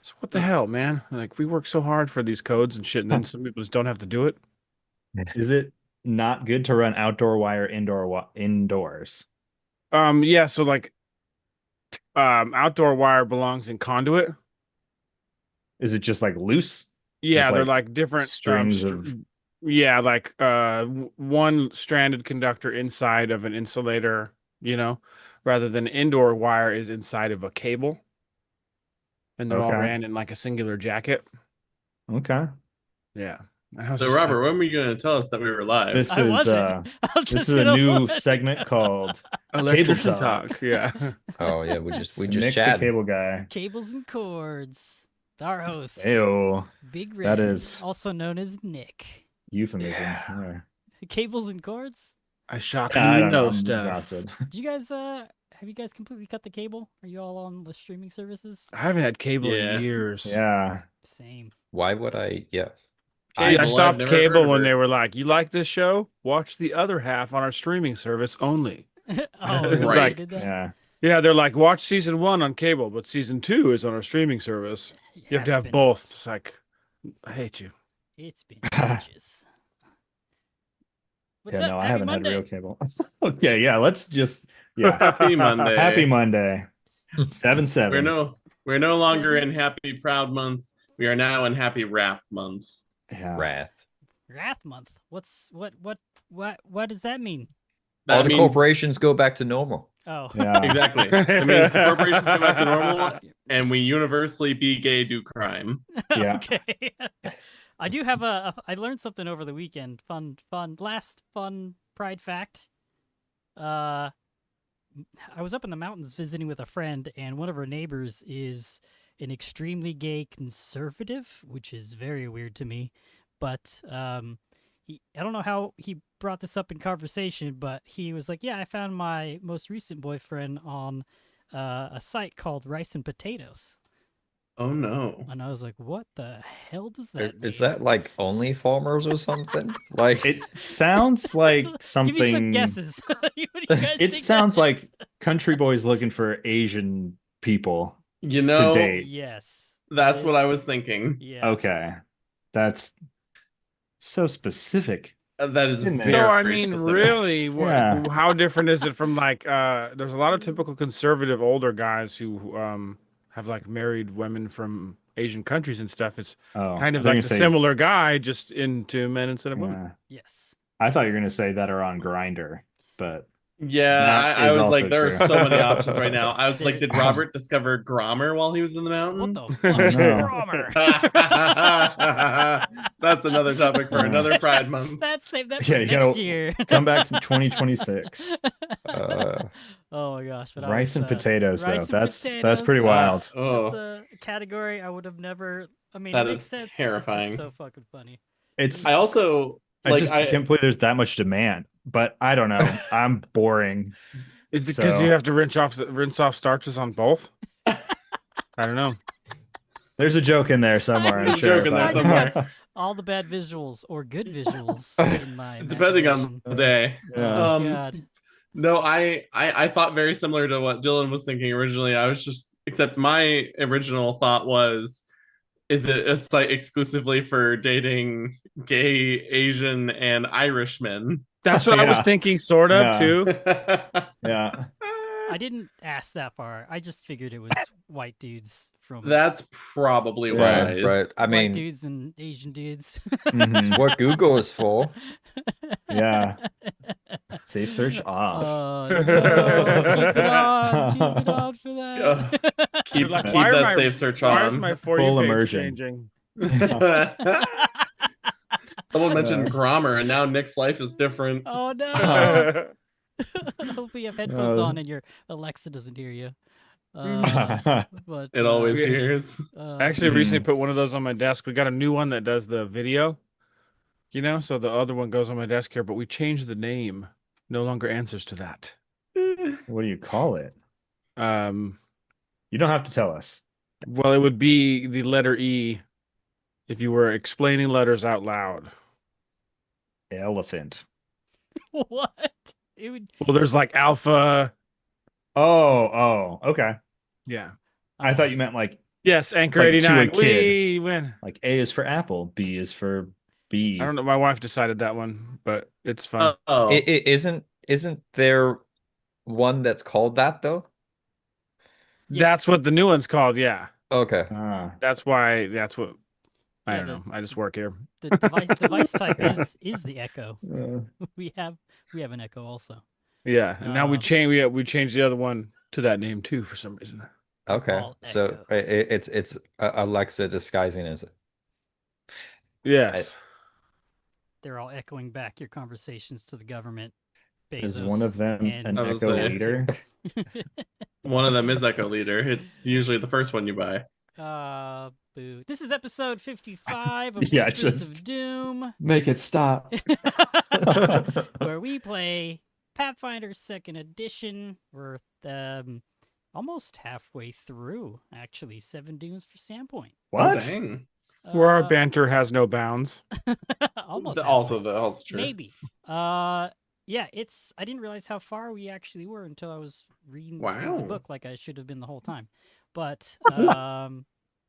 So what the hell, man? Like we work so hard for these codes and shit, and then some people just don't have to do it. Is it not good to run outdoor wire indoors? Yeah, so like outdoor wire belongs in conduit. Is it just like loose? Just Yeah, they're like like different strings of yeah, like one stranded conductor inside of an insulator, you know, rather than indoor wire is inside of a cable and they're all okay. ran in like a singular jacket. Okay. Yeah. And I was So, just like Robert, when were you going to tell us that we were live? This I is wasn't. I was this just is a gonna new look. segment called Cable electrician Talk. talk. Yeah. Oh yeah, we just Nick the chatting. cable guy. Cables and cords. Our host, Ayo. Big That Red, is also known as Nick. euphemism. Yeah. There. Cables and cords. I Yeah, I shockingly don't know. know I'm stuff. exhausted. Do you guys have you guys completely cut the cable? Are you all on the streaming services? I haven't had cable in Yeah. years. Yeah. Same. Why would I? Yeah. I Cable, I've stopped never heard cable of when her. they were like, "You like this show? Watch the other half on our streaming service only." Oh, really? They Like, did that? Yeah. yeah, they're like, "Watch season 1 on cable, but season 2 is on our streaming service." You have to it's have been, both. It's like, I hate you. It's been Yeah, ages. What's up? no, I Happy haven't had Monday. real cable. Okay, yeah, let's just yeah. Happy Monday. Happy Monday. 7-7. We're no longer in Happy Proud Month. We are now in Happy Wrath Month. Yeah. Wrath. Wrath month. What does that mean? That All the means corporations go back to normal. Oh. Yeah. exactly. That means the corporations go back to normal, and we universally be gay, do crime. Yeah. Okay. I do have I learned something over the weekend. Last fun pride fact. I was up in the mountains visiting with a friend, and one of her neighbors is an extremely gay conservative, which is very weird to me. But I don't know how he brought this up in conversation, but he was like, "Yeah, I found my most recent boyfriend on a site called Rice and Potatoes." Oh no. And I was like, "What the hell does that mean?" Is that like only farmers or something? Like It sounds like Give me some something. guesses. What do you guys It think sounds that like is? country boys looking for Asian people You to know, date. Yes. that's it what is. I was thinking. Yeah. Okay. That's so specific. That is Didn't it? very So I mean, specific. really, Yeah. how different is it from like there's a lot of typical conservative older guys who have like married women from Asian countries and stuff. It's Oh, kind I of thought you were like gonna the say, similar guy, just into men instead of women. yeah. Yes. I thought you were gonna say that are on Grinder, but Yeah, that I is was also like, there are true. so many options right now. I was There- like, did Robert discover Grommer while he was in the What the mountains? fuck Oh, is no. Cromer? That's another topic for another Pride Month. That's save that Yeah, for you next gotta year. come back to 2026. uh, Oh my gosh! But Rice and potatoes, rice though. and That's potatoes. pretty wild. That's Oh, a category I would have never. I mean, that it makes is sense. It's terrifying. just so fucking funny. It's I also I like just I can't believe there's that much demand, but I don't know. I'm boring. Is it because So- you have to rinse off starches on both? I don't know. There's a joke in there somewhere. I'm There's a sure. joke in there I but- just somewhere. got all the bad visuals or good visuals in my Depending on imagination. the day. Yeah. Oh God. No, I thought very similar to what Dylan was thinking originally. I was just except my original thought was, is it a site exclusively for dating gay Asian and Irishmen? That's what I was Yeah. thinking, sort of, Yeah. too. Yeah. I didn't ask that far. I just figured it was white dudes from That's probably Yeah. wise. right. I white mean, dudes and Asian dudes. Mhm. it's what Google is for. Yeah. Safe search off. No, keep it on. Keep it on for that. Keep Like, keep why are that my- safe search Why is on. my For Full You page immersion. changing? Someone mentioned Grommer, and now Nick's life is different. Oh no! Hopefully you have headphones Uh, on and your Alexa doesn't hear you. But It always Yeah. hears. I actually recently Mhm. put one of those on my desk. We got a new one that does the video, so the other one goes on my desk here, but we changed the name. No longer answers to that. What do you call it? Um, You don't have to tell us. well, it would be the letter E if you were explaining letters out loud. Elephant. what? It would. Well, there's like alpha. Oh, okay. Yeah. I thought you meant like Yes, Anchor Like to a 89. kid. We win. Like A is for apple, B is for bee. I don't know. My wife decided that one, but it's fun. Oh, It isn't there one that's called that though? That's what the new one's called. Yeah. Okay. Ah, That's why. That's what. I Yeah, don't know. I just work here. the device type Yeah. is the Echo. We have an Echo also. Yeah, and now we Um, change. We changed the other one to that name too for some reason. They're Okay. all So Echoes. it's Alexa disguising as Yes. They're all echoing back your conversations to the government. is one of Bezos them and an I was Echo gonna say. leader? one of them is Echo Leader. It's usually the first one you buy. Boo. This is episode 55 of Yeah, Whispers of just- Doom, Make it stop. where we play Pathfinder 2nd Edition. We're almost halfway through, actually. 7 Dooms for Sandpoint. Oh, What? dang. Where our banter has no bounds. Almost Also, halfway. also true. Maybe. Yeah, I didn't realize how far we actually were until I was reading through the Wow. book like I should have been the whole time. But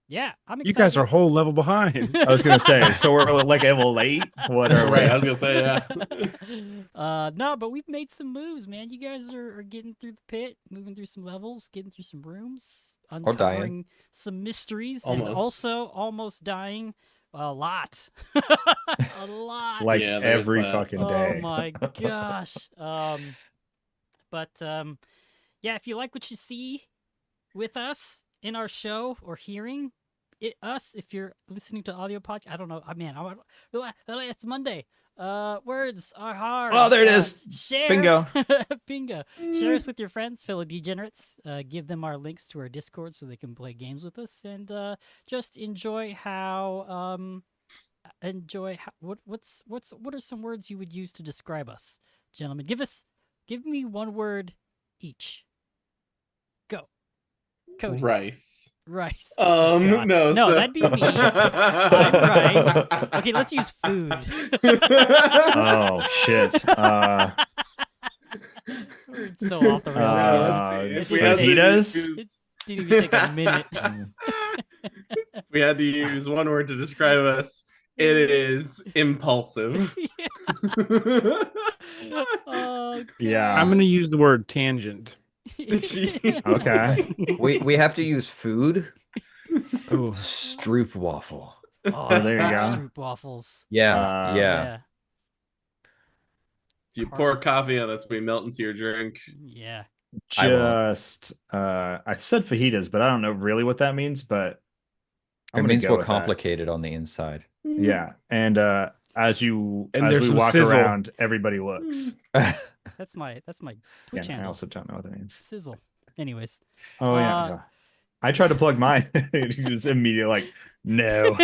yeah, I'm excited. You guys are a whole level behind. I was gonna say, so we're like a little late. What are Right, I we? was gonna say, yeah. No, but we've made some moves, man. You guys are getting through the pit, moving through some levels, getting through some rooms, dying. uncovering some mysteries, and Almost. also almost dying a lot. A lot. Like Yeah, there's every that. fucking Oh day. my gosh. But yeah, if you like what you see with us in our show or hearing us, if you're listening to audio podcast, I don't know. It's Monday. Words are hard. Oh, there it is. Share. Bingo. Bingo. Share us with your friends, fellow degenerates. Give them our links to our Discord so they can play games with us, and just enjoy how what are some words you would use to describe us, gentlemen? Give me one word each. Go. Cody. Rice. Rice. God. No, No, so- that'd be me. I'm rice. Okay, let's use food. Oh shit. We're so off the rails. again. Let's see. If we had to fajitas? use- Didn't even take a minute. if we had to use one word to describe us, it is impulsive. Oh, Yeah. I'm gonna use the word tangent. Okay. we have to use food. Oh, Stroop waffle. Oh, there you go. Stroop waffles. Yeah, yeah. You pour coffee on it, it's going to melt into your drink. Yeah. I won't. Just I said fajitas, but I don't know really what that means, but I'm It gonna means go we're with that. complicated on the inside. Yeah. And as And we there's some walk sizzle. around, everybody looks. That's my Yeah, Twitch I handle. also don't know what that means. Sizzle. Anyways. Oh yeah. Uh, yeah. I tried to plug mine. It was immediately like, no.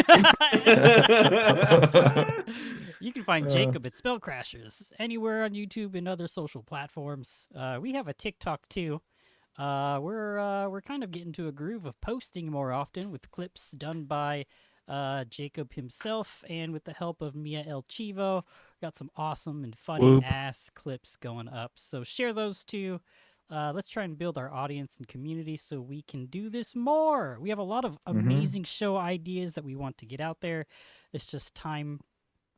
You can find Jacob at Spell Crashers anywhere on YouTube and other social platforms. We have a TikTok too. We're kind of getting to a groove of posting more often with clips done by Jacob himself and with the help of Mia El Chivo. Got some awesome and funny Whoop. ass clips going up. So share those too. Let's try and build our audience and community so we can do this more. We have a lot of amazing show ideas that we want to get out there. It's just time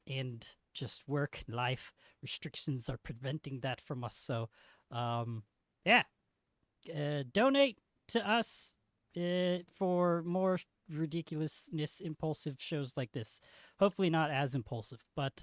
and just work, life restrictions are preventing that from us. So, yeah, donate to us for more ridiculousness, impulsive shows like this. Hopefully not as impulsive, but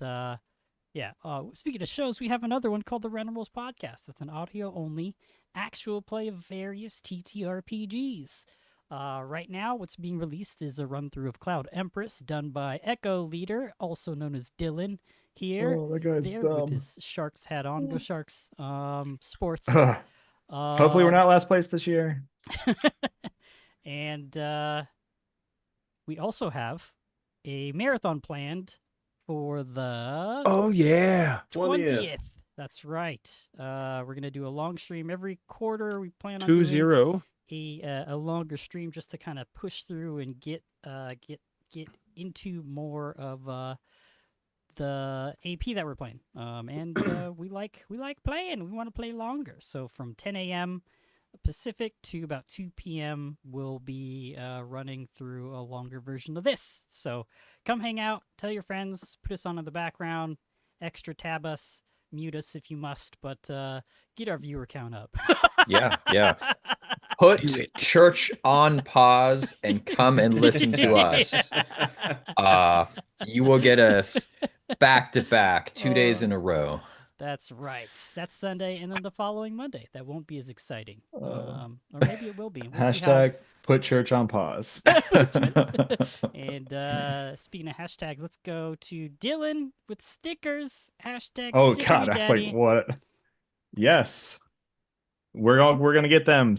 yeah. Speaking of shows, we have another one called the Random Rolls Podcast. That's an audio-only actual play of various ttrpgs. Right now, what's being released is a run-through of Cloud Empress, done by Echo Leader, also known as Dylan. Here, Oh, that guy's there, dumb. with his Sharks hat on. Go Sharks! Sports. Hopefully we're not last place this year. And we also have a marathon planned for the oh yeah. 20th. That's right. We're gonna do a long stream every quarter. We plan on 2-0. doing a longer stream just to kind of push through and get into more of the AP that we're playing. And we like playing. We want to play longer. So from 10 a.m. Pacific to about 2 p.m. We'll be running through a longer version of this. So come hang out, tell your friends, put us on in the background, extra tab us, mute us if you must, but get our viewer count up. Yeah, yeah. Put church on pause and come and listen to us. You will get us back to back 2 days in a row. That's right. That's Sunday, and then the following Monday. That won't be as exciting. Or maybe it will be. We'll see how. Hashtag put church on pause. And speaking of hashtags, let's go to Dylan with stickers. Hashtag Oh sticker God, me I was daddy. like, what? Yes, we're gonna get them.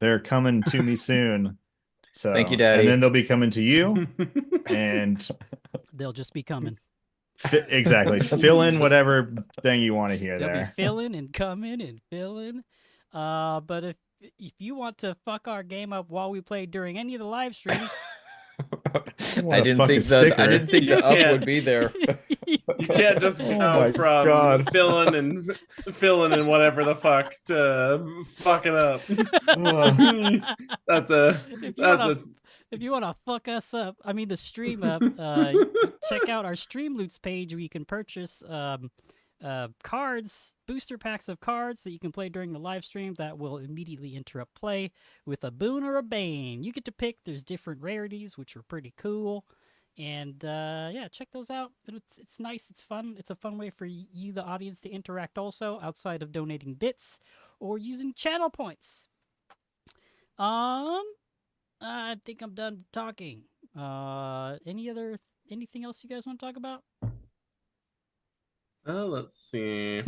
They're coming to me soon. So Thank you, Daddy. And then they'll be coming to you, and They'll just be coming. exactly fill in whatever thing you want to hear They'll be there. filling and coming and filling. But if you want to fuck our game up while we play during any of the live streams, I didn't think the up would be there. You can't just Oh go my from God. filling and whatever the fuck to fucking up. If you want to fuck us up, I mean the stream up, check out our Stream Loots page where you can purchase cards, booster packs of cards that you can play during the live stream that will immediately interrupt play with a boon or a bane. You get to pick. There's different rarities, which are pretty cool. And yeah, check those out. It's nice. It's fun. It's a fun way for you, the audience, to interact also outside of donating bits or using channel points. I think I'm done talking. Anything else you guys want to talk about? Let's see.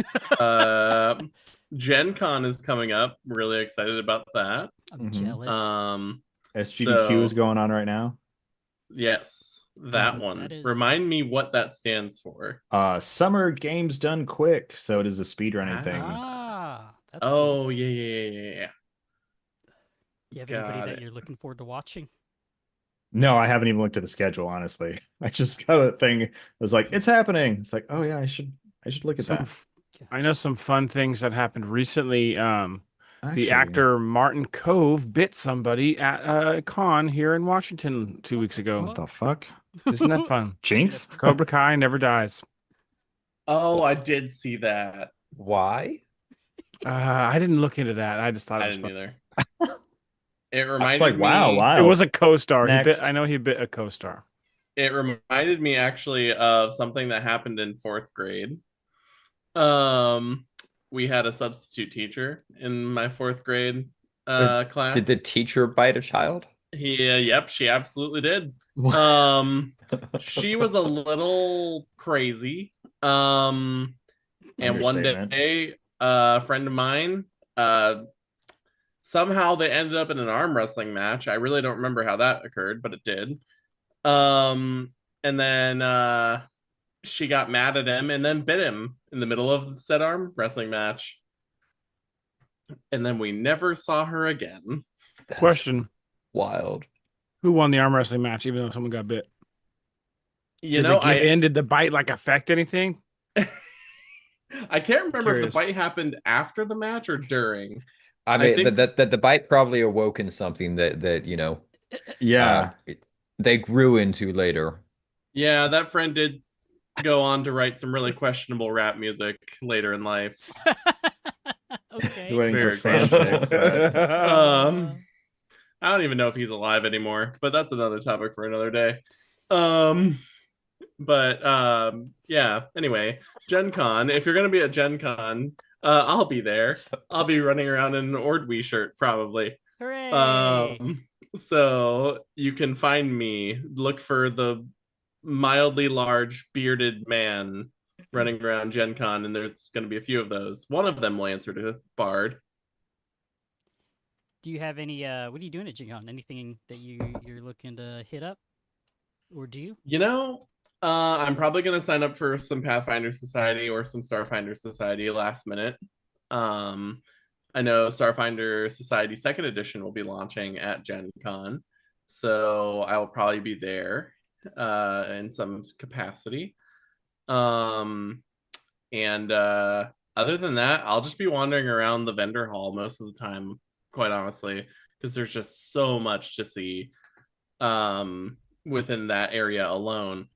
Gen Con is coming up. Really excited about that. I'm jealous. SGDQ is going on right now. Yes, that one. That is... Remind me what that stands for. Summer Games Done Quick. So it is a speedrunning thing. That's oh, cool. yeah. Do you have anybody that you're looking forward to watching? No, I haven't even looked at the schedule, honestly. I just got a thing. I was like, it's happening. It's like, oh yeah, I should look at that. I know some fun things that happened recently. Actually, the actor Martin Cove bit somebody at a con here in Washington 2 weeks ago. what the fuck? Isn't that fun? Jinx? Cobra Kai never dies. Oh, I did see that. Why? I didn't look into that. I just thought it I was didn't fun. either. It reminded like, me. wow. It was a co-star. Next. I know he bit a co-star. It reminded me actually of something that happened in 4th grade. We had a substitute teacher in my 4th grade class. Did the teacher bite a child? Yep, she absolutely did. She was a little crazy. And one day, a friend of mine, somehow they ended up in an arm wrestling match. I really don't remember how that occurred, but it did. And then she got mad at him and then bit him in the middle of the said arm wrestling match. And then we never saw her again. That's Question. Wild. Who won the arm wrestling match even though someone got bit? Did the bite affect anything? I can't remember if the bite happened after the match or during. I mean, that the bite probably awoken something that you know. Yeah. They grew into later. Yeah, that friend did go on to write some really questionable rap music later in life. Okay. Waiting for fanfic. I don't even know if he's alive anymore, but that's another topic for another day. Yeah, anyway, Gen Con. If you're gonna be at Gen Con, I'll be there. I'll be running around in an Ordwe shirt, probably. Hooray! So you can find me. Look for the mildly large bearded man running around Gen Con, and there's going to be a few of those. One of them will answer to Bard. Do you have any? What are you doing at Gen Con? Anything that you're looking to hit up, or do you? You know, I'm probably going to sign up for some Pathfinder Society or some Starfinder Society last minute. I know Starfinder Society 2nd edition will be launching at Gen Con, so I'll probably be there in some capacity. And other than that, I'll just be wandering around the vendor hall most of the time, quite honestly, because there's just so much to see within that area alone.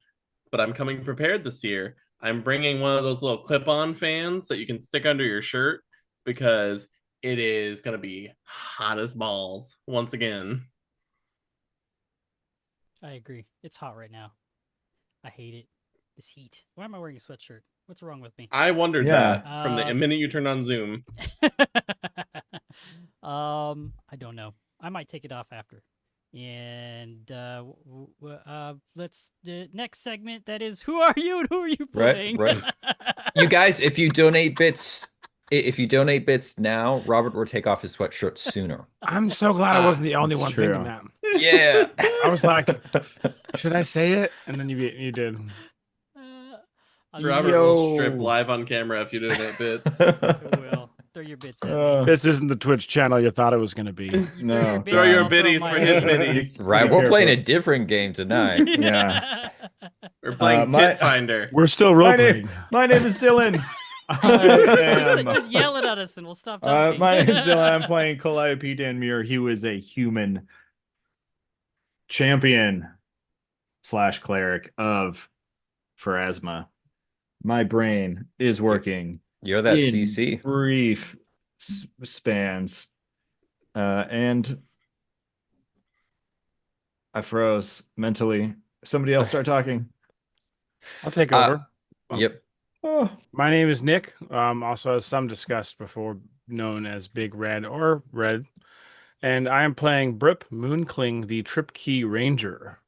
But I'm coming prepared this year. I'm bringing one of those little clip-on fans that you can stick under your shirt because it is going to be hot as balls once again. I agree. It's hot right now. I hate it. This heat. Why am I wearing a sweatshirt? What's wrong with me? I wondered Yeah. that from the minute you turned on Zoom. I don't know. I might take it off after. And let's the next segment. That is, who are you and who are you playing? Right. You guys, if you donate bits now, Robert will take off his sweatshirt sooner. I'm so glad I wasn't the only That's one true. thinking that. Yeah. I was like, should I say it? And then you did. Robert will strip live on camera if you donate bits. I will. Throw your bits at me. This isn't the Twitch channel you thought it was going to be. No. Throw your I'll throw biddies my for his bits. biddies. Right, Be we're playing a careful. different game tonight. Yeah. We're playing my- Tit Finder. We're still My role name, playing. my name is Dylan. Just yell it at us and we'll stop talking. My name is Dylan. I'm playing Calliope Danmere. He was a human champion / cleric of Pharasma. My brain is working You're that in CC. brief spans. And I froze mentally. Somebody else start talking. I'll take over. Yep. Oh, My name is Nick. Also, as some discussed before, known as Big Red or Red. And I am playing Brip Moonkling, the Trip Key Ranger.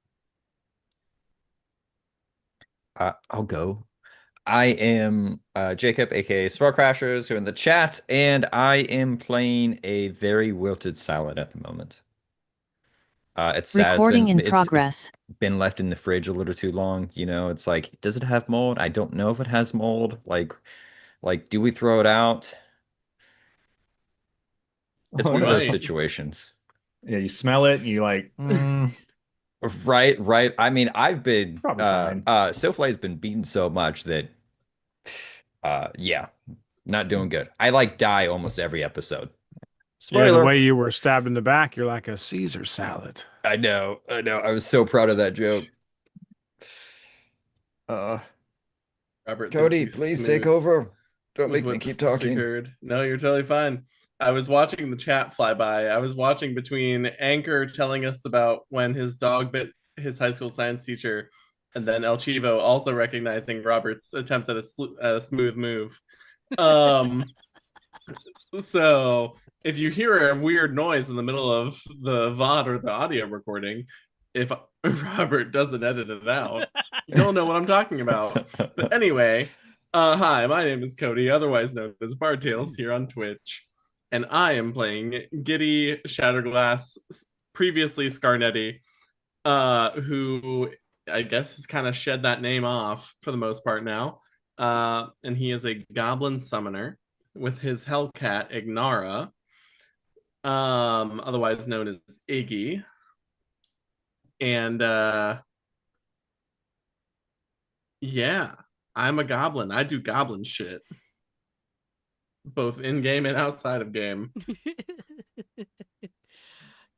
I'll go. I am Jacob, aka Spell Crashers, who are in the chat, and I am playing a very wilted salad at the moment. It's sad. Recording in progress. Been left in the fridge a little too long. You know, it's like, does it have mold? I don't know if it has mold. Like, do we throw it out? It's one of those Right. situations. yeah, you smell it and you like, Right. I mean, I've been Probably fine. Soflay's been beaten so much that yeah, not doing good. I like die almost every episode. Yeah, Spoiler. the way you were stabbed in the back, you're like a Caesar salad. I know. I was so proud of that joke. Robert Cody, thinks he's please smooth take over. Don't with make me what keep just talking. occurred. No, you're totally fine. I was watching the chat fly by. I was watching between Anchor telling us about when his dog bit his high school science teacher, and then El Chivo also recognizing Robert's attempt at a smooth move. So if you hear a weird noise in the middle of the VOD or the audio recording, if Robert doesn't edit it out, you'll know what I'm talking about. But anyway, hi, my name is Cody, otherwise known as Bardtails here on Twitch, and I am playing Giddy Shatterglass, previously Scarnetti, who I guess has kind of shed that name off for the most part now. And he is a goblin summoner with his Hellcat Ignara, otherwise known as Iggy. And yeah, I'm a goblin. I do goblin shit, both in game and outside of game.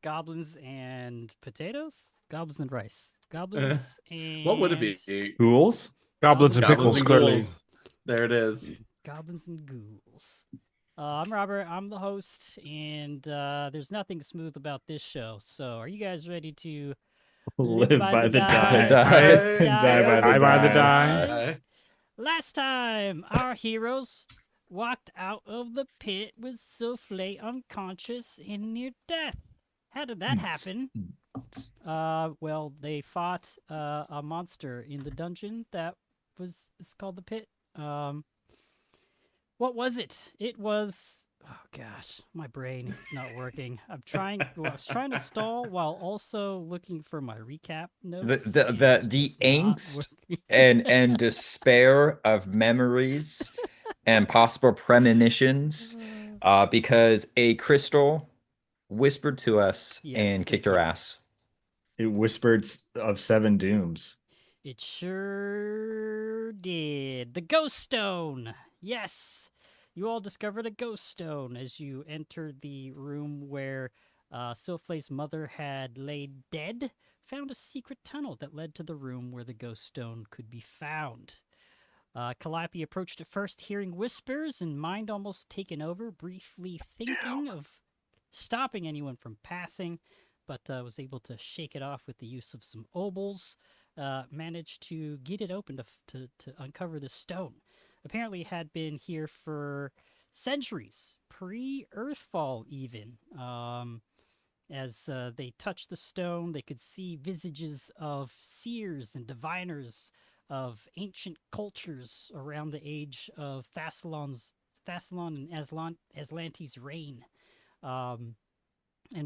Goblins and potatoes? Goblins and rice. Goblins and... What would it be? ghouls. Goblins and Goblins pickles, and clearly. ghouls. There it is. Goblins and ghouls. I'm Robert. I'm the host, and there's nothing smooth about this show. So, are you guys ready to Live by the die. Die. And die by the Die by the die. die. Last time, our heroes walked out of the pit with Souffle unconscious and near death. How did that happen? Well, they fought a monster in the dungeon that it's called the pit. What was it? It was, oh gosh, my brain is not working. I was trying to stall while also looking for my recap notes. The and it's the just not angst working. and despair of memories and possible premonitions, because a crystal whispered to us Yes, and kicked thank our you. ass. It whispered of 7 dooms. It sure did. The Ghost Stone. Yes. You all discovered a ghost stone as you entered the room where Silflay's mother had laid dead. Found a secret tunnel that led to the room where the ghost stone could be found. Calliope approached it first, hearing whispers and mind almost taken over, briefly thinking of stopping anyone from passing, but was able to shake it off with the use of some obols. Managed to get it open to uncover the stone. Apparently, it had been here for centuries, pre-Earthfall even. As they touched the stone, they could see visages of seers and diviners of ancient cultures around the age of Thassalon and Aslante's reign. And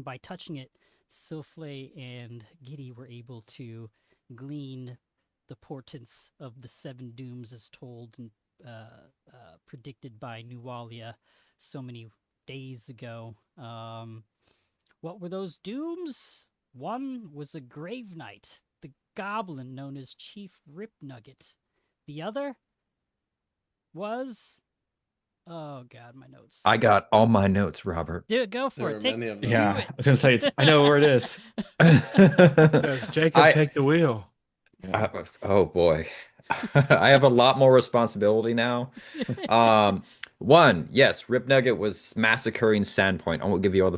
by touching it, Silflay and Giddy were able to glean the portents of the seven dooms as told and predicted by Nualia so many days ago. What were those dooms? One was a grave knight, the goblin known as Chief Ripnugget. The other was... Oh god, my notes. I got all my notes, Robert. Do it, go for There it. are Take many of them. Yeah, it. I was gonna say I know where it is. Says, Jacob, I- take the wheel. Oh boy. I have a lot more responsibility now. One, yes, Rip Nugget was massacring Sandpoint. I won't give you all the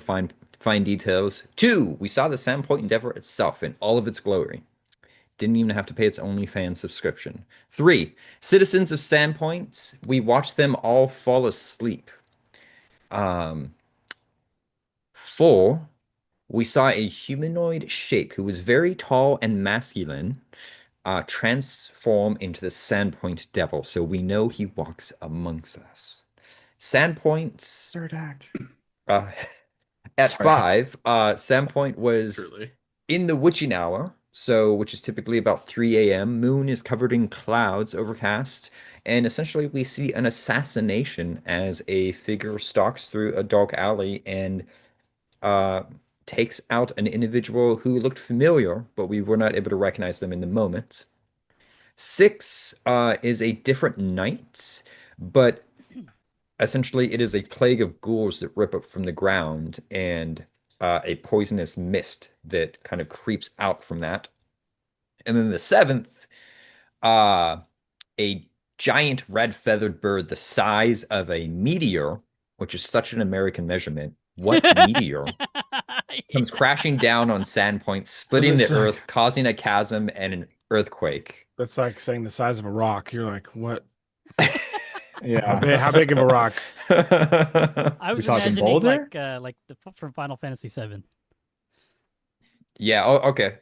fine details. Two, we saw the Sandpoint endeavor itself in all of its glory. Didn't even have to pay its OnlyFans subscription. Three, citizens of Sandpoint, we watched them all fall asleep. Four, we saw a humanoid shape who was very tall and masculine transform into the Sandpoint Devil. So we know he walks amongst us. Sandpoint, Third act. at Sorry. 5, Sandpoint was Truly. in the witching hour, so which is typically about 3 a.m. Moon is covered in clouds, overcast, and essentially we see an assassination as a figure stalks through a dark alley and takes out an individual who looked familiar, but we were not able to recognize them in the moment. 6 is a different night, but essentially it is a plague of ghouls that rip up from the ground and a poisonous mist that kind of creeps out from that. And then the 7th, a giant red feathered bird the size of a meteor, which is such an American measurement. What meteor comes crashing down on Sandpoint, splitting the It's like- earth, causing a chasm and an earthquake. That's like saying the size of a rock. You're like, what? Yeah. How big of a rock? I was We talking imagining Boulder? like from Final Fantasy VII. Yeah. Oh, okay.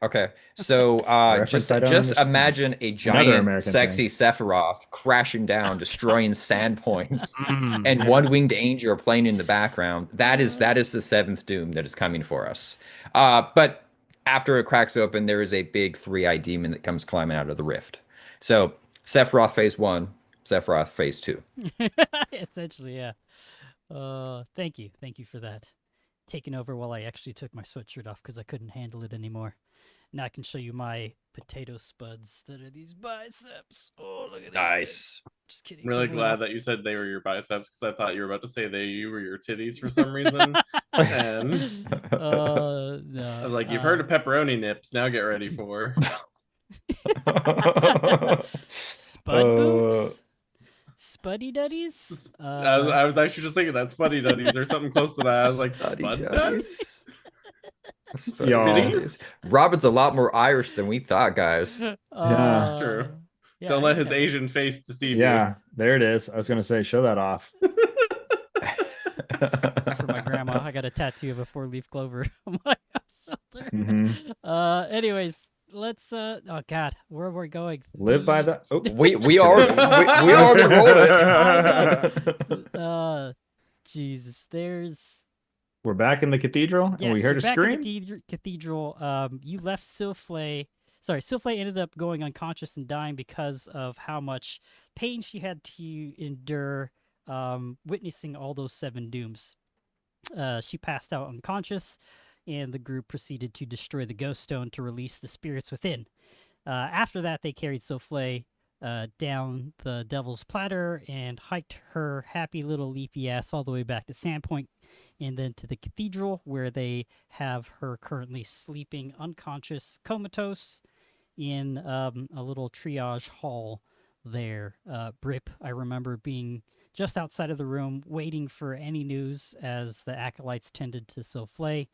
So Reference I don't just understand. imagine a Another giant, American sexy thing. Sephiroth crashing down, destroying Sandpoints, Mm, and yeah. one-winged angel playing in the background. That is the 7th doom that is coming for us. But after it cracks open, there is a big 3-eyed demon that comes climbing out of the rift. So Sephiroth phase 1, Sephiroth phase 2. Essentially, yeah. Thank you for that. Taking over while I actually took my sweatshirt off because I couldn't handle it anymore. Now I can show you my potato spuds that are these biceps. Oh, look at this. Nice. Just kidding. I'm really Big glad little- that you said they were your biceps because I thought you were about to say you were your titties for some reason. And no. I was like, you've heard of pepperoni nips. Now get ready for. Spud boobs? Spuddy duddies? I was actually just thinking that Spuddy Duddies or something close to that. I was like, Spud Duddies? Spitties? Robert's a lot more Irish than we thought, guys. True. Yeah, Don't let you his know. Asian face deceive Yeah, there it is. I was gonna say, show that off. you. This is for my grandma. I got a tattoo of a 4-leaf clover on my shoulder. Mhm. Anyways, let's oh god, where are we going? Live by the. Oh, We already rolled it. Jesus, there's we're back in the cathedral, and we yes, heard you're a back in scream. the cathedral. You left Silflay. Sorry, Silflay ended up going unconscious and dying because of how much pain she had to endure witnessing all those 7 dooms. She passed out unconscious, and the group proceeded to destroy the ghost stone to release the spirits within. After that, they carried Silflay down the Devil's Platter and hiked her happy little leafy ass all the way back to Sandpoint and then to the cathedral where they have her currently sleeping unconscious, comatose in a little triage hall there. Brip, I remember being just outside of the room waiting for any news as the acolytes tended to souffle,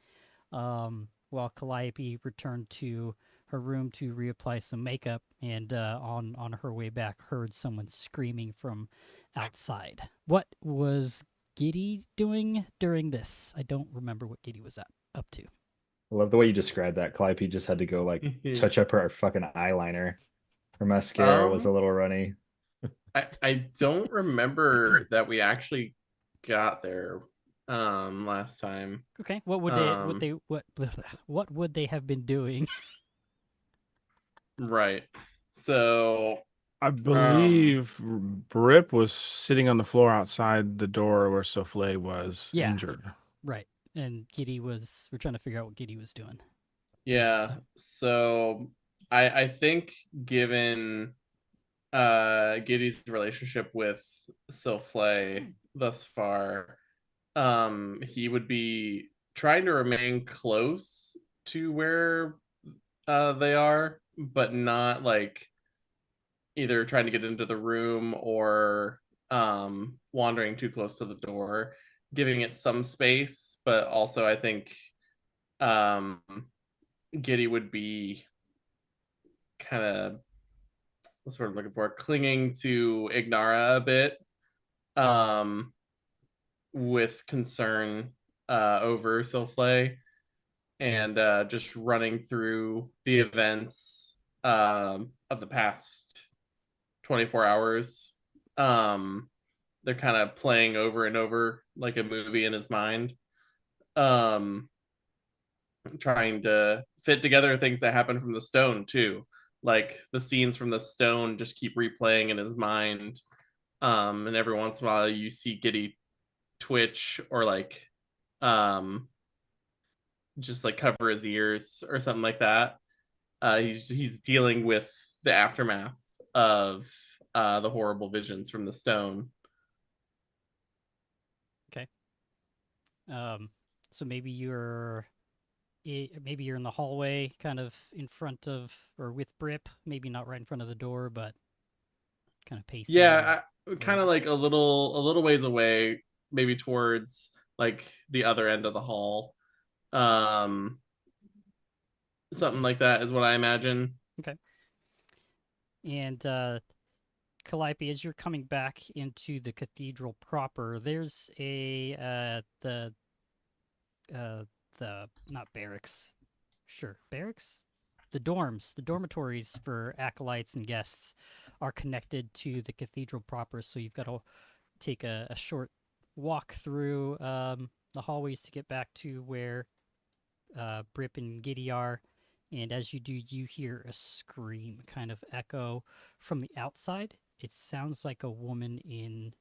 while Calliope returned to her room to reapply some makeup and on her way back heard someone screaming from outside. What was Giddy doing during this? I don't remember what Giddy was up to. I love the way you described that. Calliope just had to go like touch up her fucking eyeliner. Her mascara was a little runny. I don't remember that we actually got there last time. Okay, what would what would they have been doing? Right. So I believe Brip was sitting on the floor outside the door where Souffle was Yeah. injured. Right. And Giddy was we're trying to figure out what Giddy was doing. yeah, so I think given Giddy's relationship with Souffle thus far, he would be trying to remain close to where they are, but not like either trying to get into the room or wandering too close to the door, giving it some space. But also, I think um, Giddy would be kind of what's the word I'm looking for, clinging to Ignara a bit, um, with concern over Silflay, and just running through the events of the past 24 hours. They're kind of playing over and over like a movie in his mind, um, trying to fit together things that happen from the stone too. Like the scenes from the stone just keep replaying in his mind. And every once in a while you see Giddy twitch or like just like cover his ears or something like that. He's dealing with the aftermath of the horrible visions from the stone. Okay. So maybe you're in the hallway, kind of in front of or with Brip. Maybe not right in front of the door, but kind of pacing. Yeah, kind of like a little ways away, maybe towards like the other end of the hall. Um, something like that is what I imagine. Okay. And Calliope, as you're coming back into the cathedral proper, there's the not barracks. Sure, barracks? The dorms, the dormitories for acolytes and guests are connected to the cathedral proper, so you've got to take a short walk through the hallways to get back to where Brip and Giddy are. And as you do, you hear a scream kind of echo from the outside. It sounds like a woman in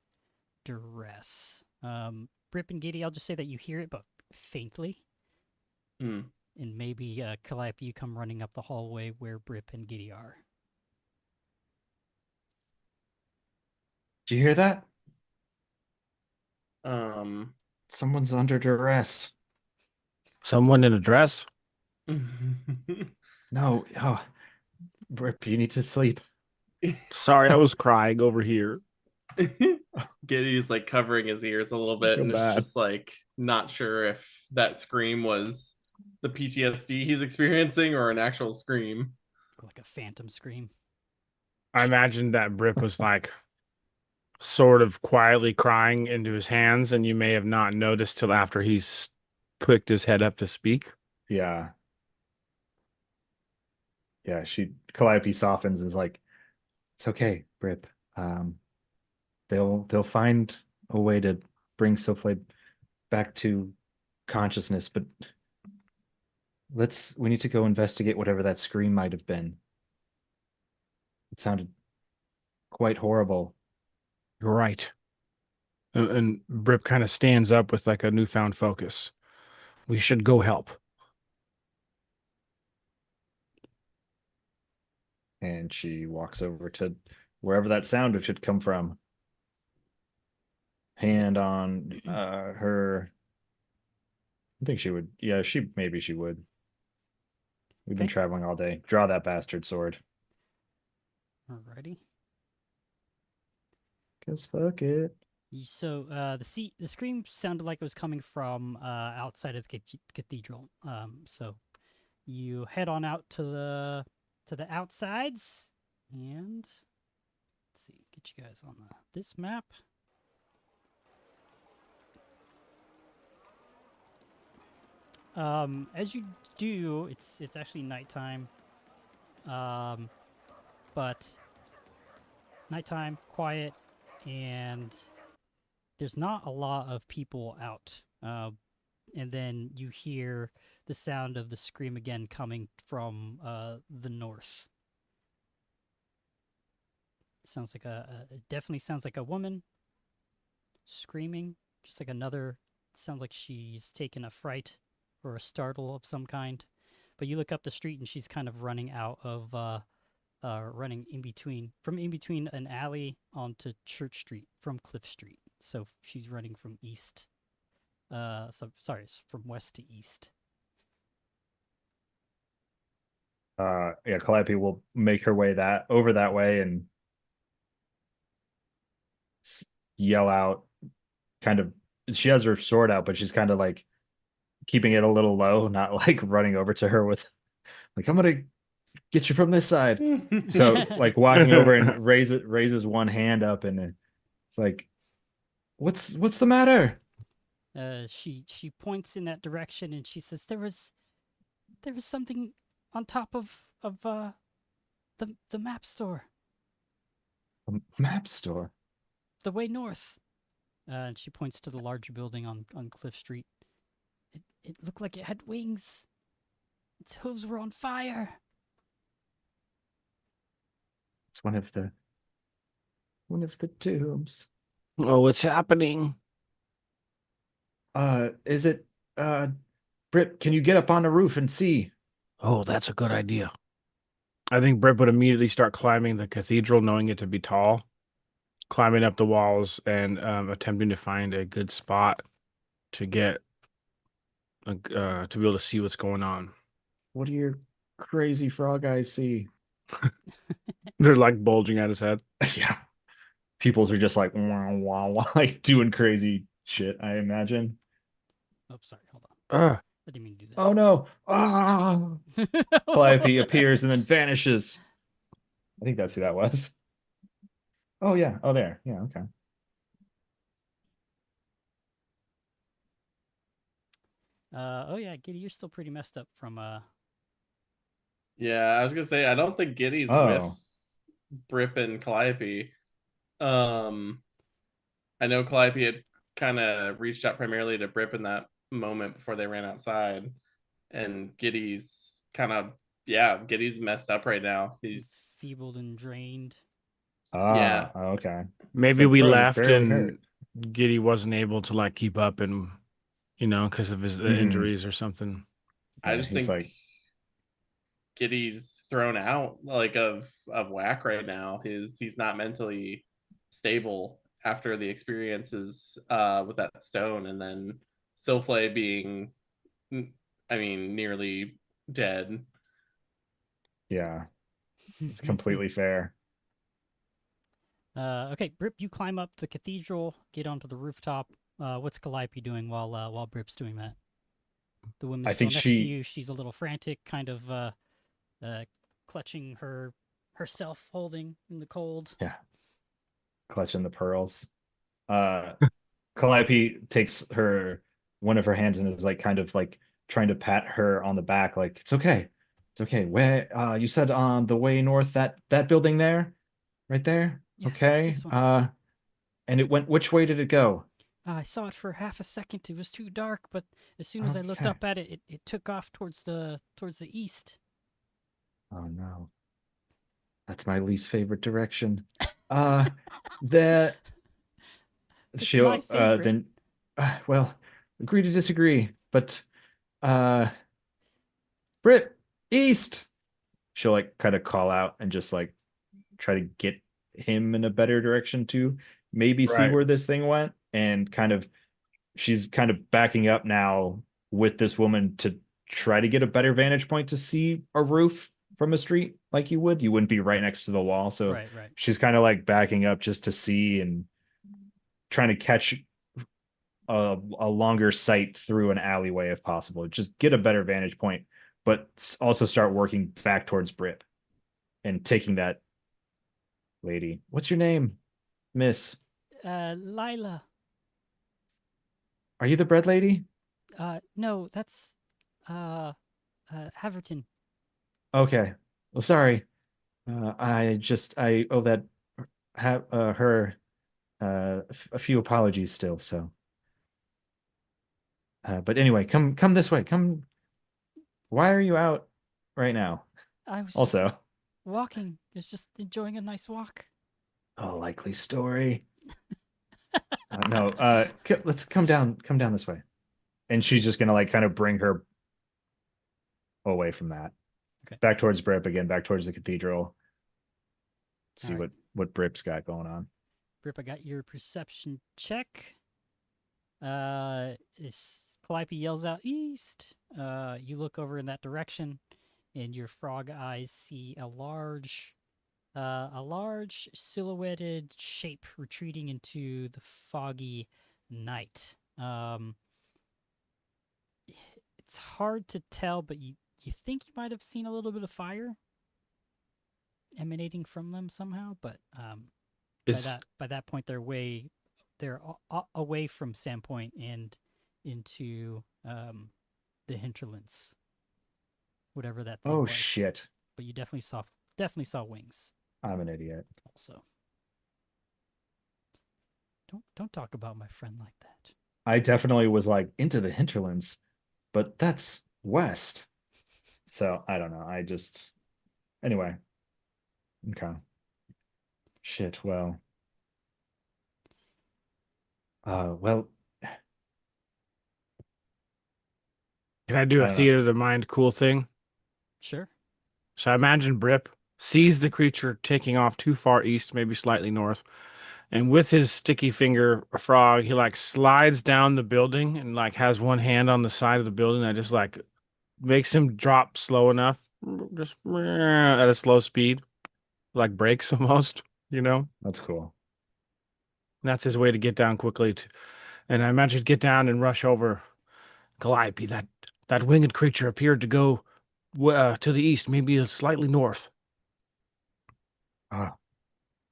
duress. Brip and Giddy, I'll just say that you hear it, but faintly. Mm. And maybe Calliope, you come running up the hallway where Brip and Giddy are. Did you hear that? Um, Someone's under duress. Someone in a dress? No, oh, Rip, you need to sleep. Sorry, I was crying over here. Giddy's like covering his ears a little bit, Feel and it's bad. just like not sure if that scream was the PTSD he's experiencing or an actual scream. Like a phantom scream. I imagined that Brip was like sort of quietly crying into his hands, and you may have not noticed till after he's picked his head up to speak. Yeah. Yeah, Calliope softens and is like, it's okay, Brip. They'll find a way to bring Souffle back to consciousness, but we need to go investigate whatever that scream might have been. It sounded quite horrible. You're right. And Brip kind of stands up with like a newfound focus. We should go help. And she walks over to wherever that sound should come from. Hand on her. I think she would. Yeah, maybe she would. We've been Okay. traveling all day. Draw that bastard sword. Alrighty. Cause fuck it. So the scream sounded like it was coming from outside of the cathedral. So you head on out to the outsides, and let's see, get you guys on this map. As you do, it's actually nighttime. But nighttime, quiet, and there's not a lot of people out. And then you hear the sound of the scream again coming from the north. Sounds like it definitely sounds like a woman screaming, just like another. Sounds like she's taken a fright or a startle of some kind. But you look up the street and she's kind of running out of running in between an alley onto Church Street from Cliff Street. So she's running from east. From west to east. Yeah, Calliope will make her way over that way and yell out. Kind of, she has her sword out, but she's kind of like keeping it a little low, not like running over to her with, like, I'm gonna get you from this side. So like walking over and raises one hand up, and it's like, what's the matter? She points in that direction and she says there was something on top of the map store. A map store. The way north. And she points to the larger building on Cliff Street. It looked like it had wings. Its hooves were on fire. It's one of the tombs. Oh, what's happening? Is it Britt, can you get up on the roof and see? Oh, that's a good idea. I think Britt would immediately start climbing the cathedral, knowing it to be tall, climbing up the walls and attempting to find a good spot to get to be able to see what's going on. What do your crazy frog eyes see? They're like bulging out his head. Yeah. Peoples are just like wah, wah, wah, like doing crazy shit, I imagine. Oh, sorry, hold on. I didn't mean to do that. Oh no. Ah. Calliope appears and then vanishes. I think that's who that was. Oh yeah. Oh there. Yeah, okay. Oh yeah, Giddy, you're still pretty messed up from Yeah, I was gonna say I don't think Giddy's with Brip and Calliope. I know Calliope had kind of reached out primarily to Brip in that moment before they ran outside, and Giddy's Giddy's messed up right now. He's feebled and drained. Yeah. Okay. Maybe So we probably left barely and hurt. Giddy wasn't able to like keep up, and because of his injuries or something. I just think like Giddy's thrown out like of whack right now. He's not mentally stable after the experiences with that stone, and then Silflay being, I mean, nearly dead. Yeah. It's completely fair. Okay, Brip, you climb up the cathedral, get onto the rooftop. What's Calliope doing while Brip's doing that? The woman's I still think next she- to you. She's a little frantic, kind of clutching herself, holding in the cold. Yeah. Clutching the pearls. Calliope takes one of her hands and is like kind of like trying to pat her on the back, like, it's okay. It's okay. Where you said on the way north, that building there? Right there? Yes, okay. this one. And it went, which way did it go? I saw it for half a second. It was too dark, but as soon as I looked Okay. up at it, it took off towards the east. Oh no. That's my least favorite direction. That It's she'll my favorite. then well, agree to disagree, but Brit, east. She'll like kind of call out and just like try to get him in a better direction to maybe see Right. where this thing went, and she's kind of backing up now with this woman to try to get a better vantage point to see a roof from a street like you would. You wouldn't be right next to the wall. So Right. she's kind of like backing up just to see and trying to catch a longer sight through an alleyway if possible. Just get a better vantage point, but also start working back towards Brip and taking that lady. What's your name, Miss? Lila. Are you the bread lady? No, that's Haverton. Okay. Well, sorry. I owe that her a few apologies still. So, but anyway, come this way. Come. Why are you out right now? I was just Also, walking. Just enjoying a nice walk. a likely story. No, let's come down this way. And she's just gonna like kind of bring her away from that. Okay. Back towards Brip again, back towards the cathedral. See All right. what Brip's got going on. Brip, I got your perception check. Calliope yells out east. You look over in that direction, and your frog eyes see a large silhouetted shape retreating into the foggy night. It's hard to tell, but you think you might have seen a little bit of fire emanating from them somehow, but by that point they're away from Sandpoint and into the hinterlands, whatever that thing Oh was. shit! But you definitely saw wings. I'm an idiot. Also, don't talk about my friend like that. I definitely was like into the hinterlands, but that's west. So I don't know. Anyway. Okay. Shit. Well. Well. Can I do I a don't know. theater of the mind cool thing? Sure. So I imagine Brip sees the creature taking off too far east, maybe slightly north, and with his sticky finger frog, he like slides down the building and like has one hand on the side of the building that just like makes him drop slow enough, just at a slow speed, like brakes almost, you know? That's cool. And that's his way to get down quickly. And I imagine he'd get down and rush over. Calliope, that winged creature appeared to go to the east, maybe slightly north. Ah,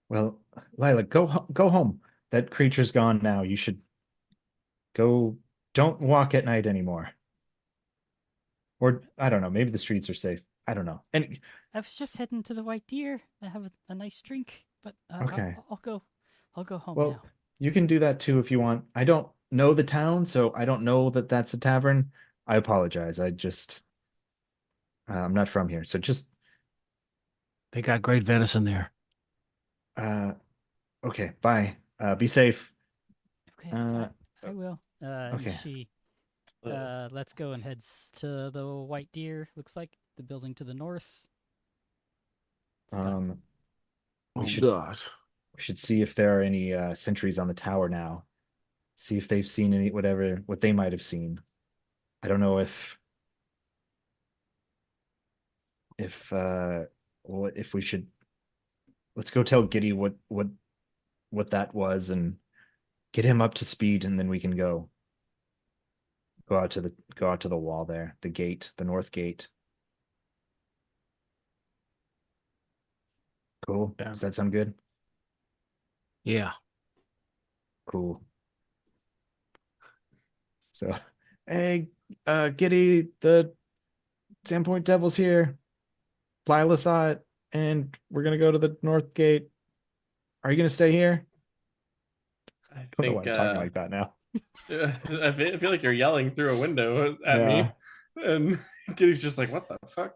well, Lila, go home. That creature's gone now. You should go. Don't walk at night anymore. Or I don't know. Maybe the streets are safe. I don't know. And I was just heading to the White Deer. I have a nice drink, but okay. I'll go home Well, now. you can do that too if you want. I don't know the town, so I don't know that that's a tavern. I apologize. I'm not from here, so just They got great venison there. uh, okay. Bye. Be safe. Okay, Uh, I will. And okay. she let's go and heads to the White Deer. Looks like the building to the north. We Oh should God. we should see if there are any sentries on the tower now. See if they've seen what they might have seen. I don't know if we should. Let's go tell Giddy what that was and get him up to speed, and then we can go out to the wall there, the gate, the north gate. Cool. Yeah. Does that sound good? Yeah. Cool. So, hey, Giddy, the Sandpoint Devil's here. Lila saw it, and we're gonna go to the north gate. Are you gonna stay here? I I don't know why think I'm talking like that now. I feel like you're yelling through a window at me, and Kitty's just like, "What the fuck?"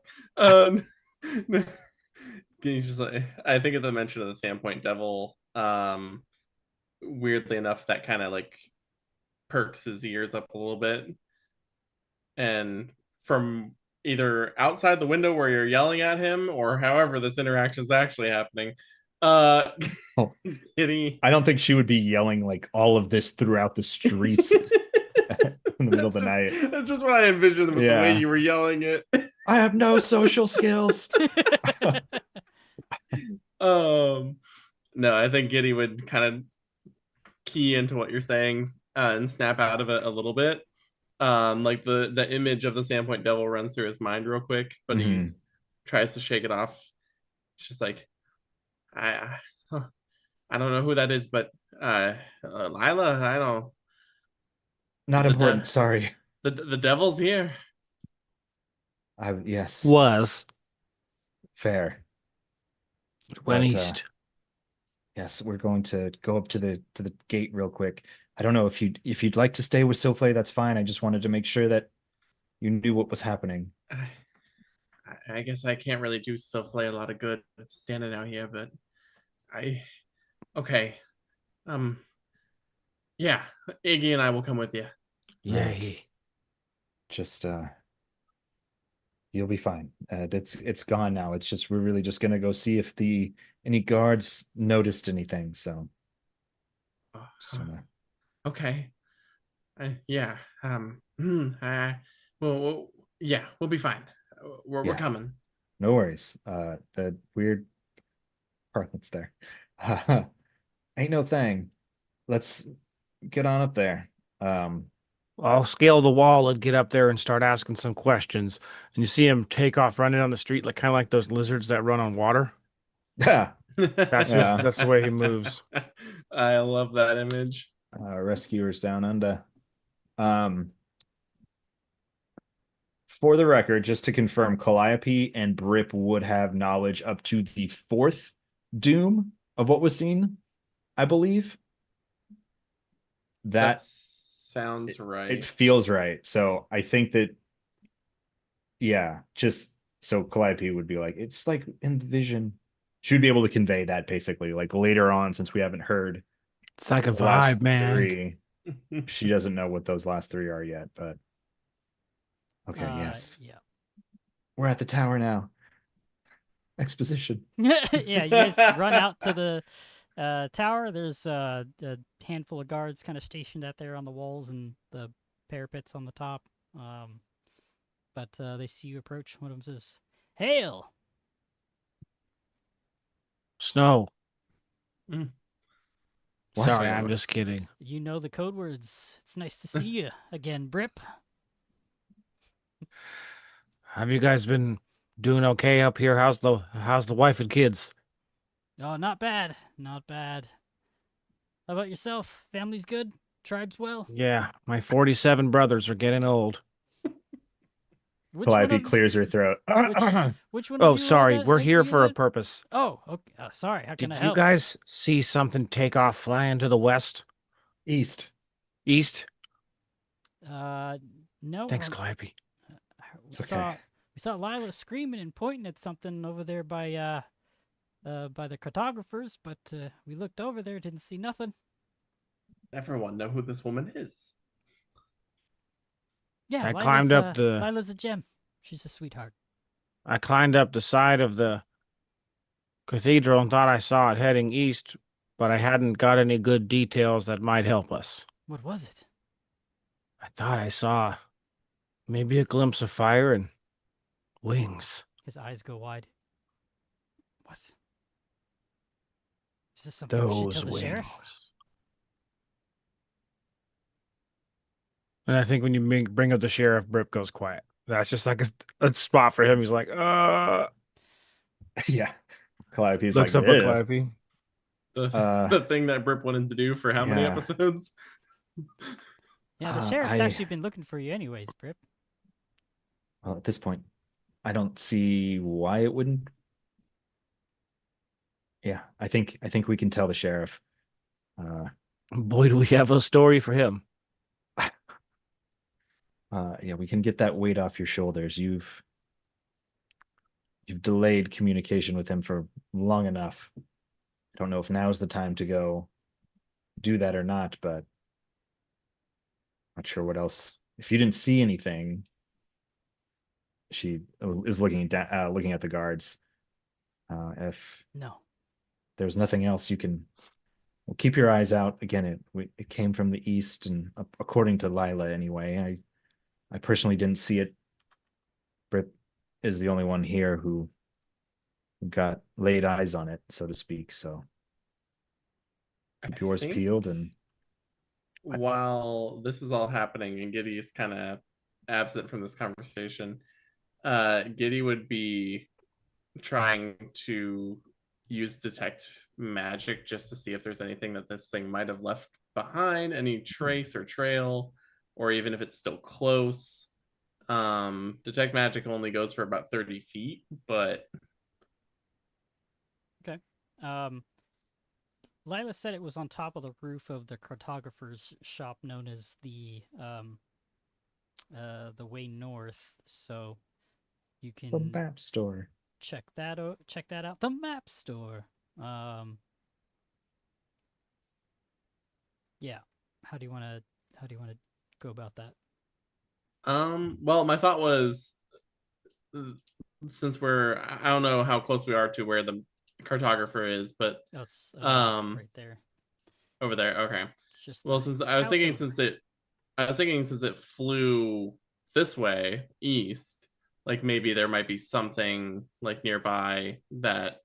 Kitty's just like, I think at the mention of the Sandpoint Devil, weirdly enough, that kind of like perks his ears up a little bit, and from either outside the window where you're yelling at him, or however this interaction's actually happening, Uh, Oh. Kitty. I don't think she would be yelling like all of this throughout the streets in the middle of the night. That's just what I envisioned with the way Yeah. you were yelling it. I have no social skills. No, I think Giddy would kind of key into what you're saying and snap out of it a little bit. Like the image of the Sandpoint devil runs through his mind real quick, but he's tries to shake it off. It's just like I I don't know who that is, but Lila, I don't. Not The important. Sorry. The devil's here. Yes. Was Fair. went But, east. Yes, we're going to go up to the gate real quick. I don't know if you'd like to stay with Souffle, that's fine. I just wanted to make sure that you knew what was happening. I guess I can't really do Souffle a lot of good standing out here, but okay. Yeah, Iggy and I will come with you. Yay. Just you'll be fine. It's gone now. It's just we're really just gonna go see if any guards noticed anything. So just wanna... Okay. Yeah. Well, yeah, we'll be fine. We're Yeah. coming. No worries. The weird part that's there. Ain't no thing. Let's get on up there. I'll scale the wall and get up there and start asking some questions. And you see him take off running on the street, like kind of like those lizards that run on water. Yeah. That's Yeah. that's the way he moves. I love that image. Rescuers down under. For the record, just to confirm, Calliope and Brip would have knowledge up to the 4th doom of what was seen, I believe. That sounds right. It feels right. So I think that, yeah, just so Calliope would be like, it's like in the vision. She would be able to convey that basically, like later on, since we haven't heard. It's like a the last vibe, man. 3. She doesn't know what those last 3 are yet, but okay, yes. Yeah. We're at the tower now. Exposition. Yeah, you guys run out to the tower. There's a handful of guards kind of stationed out there on the walls and the parapets on the top. But they see you approach. One of them says, "Hail!" Snow. Mm. Sorry, I'm just kidding. You know the code words. It's nice to see you again, Brip. Have you guys been doing okay up here? How's the wife and kids? Oh, not bad. Not bad. How about yourself? Family's good? Tribe's well? Yeah, my 47 brothers are getting old. Which Calliope clears her throat. which one? Oh, of you sorry. that, We're are here you for a that- purpose. Oh, okay. Sorry. How can Did I you help? guys see something take off flying to the west? East. East? No. Thanks, Calliope. We saw Lila screaming and pointing at something over there by the cartographers, but we looked over there, didn't see nothing. Everyone know who this woman is. Yeah, I climbed up the- Lila's a gem. She's a sweetheart. I climbed up the side of the cathedral and thought I saw it heading east, but I hadn't got any good details that might help us. What was it? I thought I saw maybe a glimpse of fire and wings. His eyes go wide. What? Is this something we should Those tell the sheriff? wings. And I think when you bring up the sheriff, Brip goes quiet. That's just like a spot for him. He's like, Yeah. Calliope's looks like, up at "Ew." Calliope. The thing that Brip wanted to do for how many Yeah. episodes? Yeah, the sheriff's actually been looking for you anyways, Brip. Well, at this point, I don't see why it wouldn't. Yeah, I think we can tell the sheriff. Boy, do we have a story for him. Yeah, we can get that weight off your shoulders. You've delayed communication with him for long enough. I don't know if now's the time to go do that or not, but not sure what else. If you didn't see anything, she is looking at the guards. If No. there's nothing else you can. Well, keep your eyes out. Again, it came from the east, and according to Lila, anyway, I personally didn't see it. Britt is the only one here who got laid eyes on it, so to speak. So keep yours think peeled. And while this is all happening and Giddy is kind of absent from this conversation, Giddy would be trying to use detect magic just to see if there's anything that this thing might have left behind, any trace or trail, or even if it's still close. Detect magic only goes for about 30 feet, but Okay. Lila said it was on top of the roof of the cartographer's shop known as the Way North. So you the can map store. check that out. Check that out. The map store. Yeah. How do you want to go about that? well, my thought was, since I don't know how close we are to where the cartographer is, but Oh, it's right there. over there. Okay. Just Well, since I was thinking, since it flew this way east, like maybe there might be something like nearby that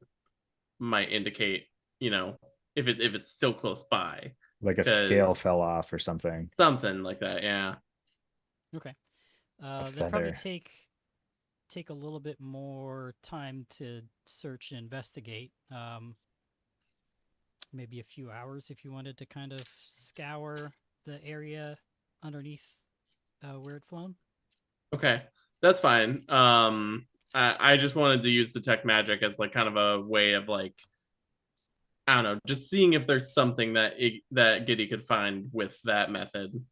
might indicate, if it's still close by, Like a scale fell off or something. something like that. Yeah. Okay. A They'll probably feather. take a little bit more time to search and investigate. Maybe a few hours if you wanted to kind of scour the area underneath where it flown. Okay, that's fine. I just wanted to use detect magic as like kind of a way of like, I don't know, just seeing if there's something that Giddy could find with that method.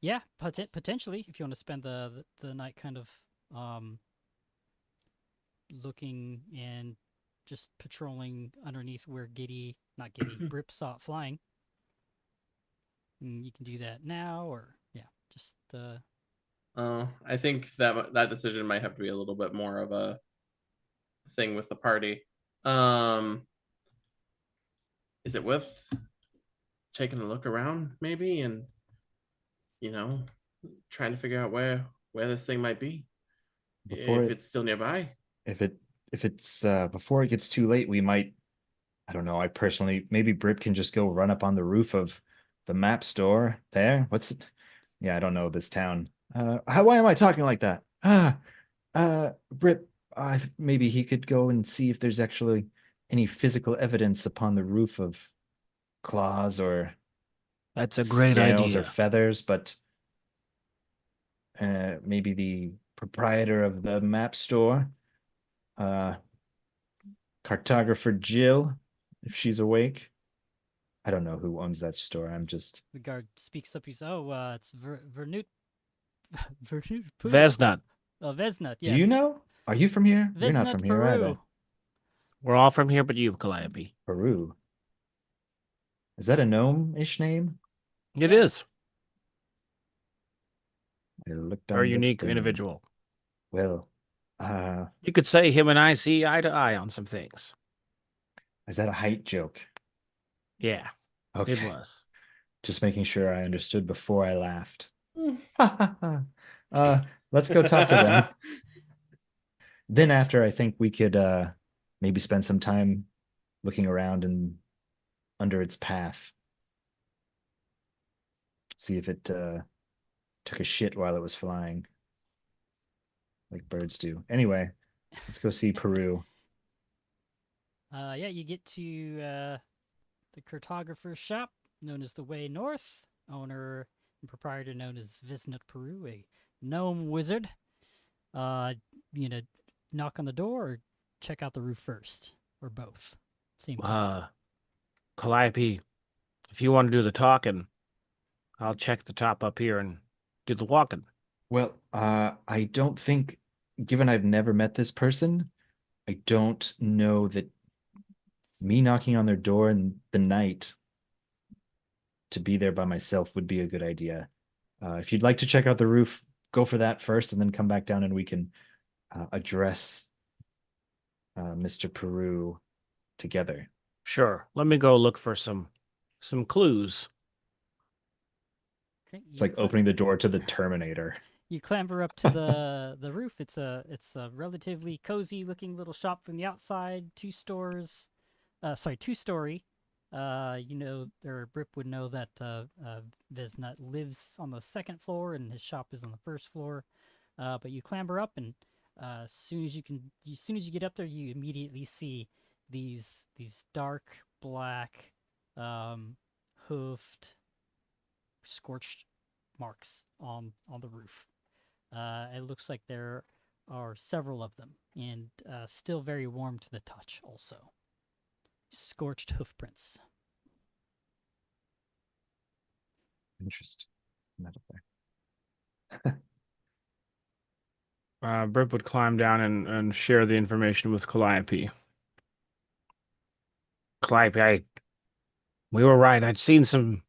Yeah, potentially if you want to spend the night kind of looking and just patrolling underneath where not Giddy, Brip saw it flying. And you can do that now, or yeah, just I think that decision might have to be a little bit more of a thing with the party. Is it worth taking a look around maybe, and trying to figure out where this thing might be, Before if it's still nearby? if it's before it gets too late, we might. I don't know. I personally, maybe Brip can just go run up on the roof of the map store there. What's it? Yeah, I don't know this town. Why am I talking like that? Brip, maybe he could go and see if there's actually any physical evidence upon the roof of claws or That's a great scales or idea. feathers, but maybe the proprietor of the map store, cartographer Jill, if she's awake. I don't know who owns that store. I'm just the guard speaks up. He's it's Vernut Vernut Vesnut. Oh, Vesnut. Yes. Do you know? Are you from here? You're not Vesnut, from here Peru. either. We're all from here but you, Calliope. Peru. Is that a gnome-ish name? It Yeah. is. I looked Very on the unique thing. individual. Well, You could say him and I see eye to eye on some things. is that a height joke? Yeah, Okay. it was. Just making sure I understood before I laughed. Hmm. Let's go talk to them. Then after, I think we could maybe spend some time looking around and under its path. See if it took a shit while it was flying. Like birds do. Anyway, let's go see Peru. Yeah, you get to the cartographer's shop, known as the Way North. Owner and proprietor known as Visnut Peru, a gnome wizard. Knock on the door or check out the roof first, or both. Same time. Calliope, if you want to do the talking, I'll check the top up here and do the walking. Well, I don't think, given I've never met this person, I don't know that me knocking on their door in the night to be there by myself would be a good idea. If you'd like to check out the roof, go for that first and then come back down and we can address Mr. Peru together. Sure. Let me go look for some clues. Okay, It's like opening the door to the Terminator. You clamber up to the roof. It's a relatively cozy looking little shop from the outside. 2 story. You know, or Brip would know that Vesnut lives on the 2nd floor and his shop is on the 1st floor. But you clamber up, and as soon as you get up there, you immediately see these dark black, hoofed, scorched marks on the roof. It looks like there are several of them, and still very warm to the touch. Also, scorched hoof prints. Interesting. Not up there. Brip would climb down and share the information with Calliope. Calliope, we were right. I'd seen some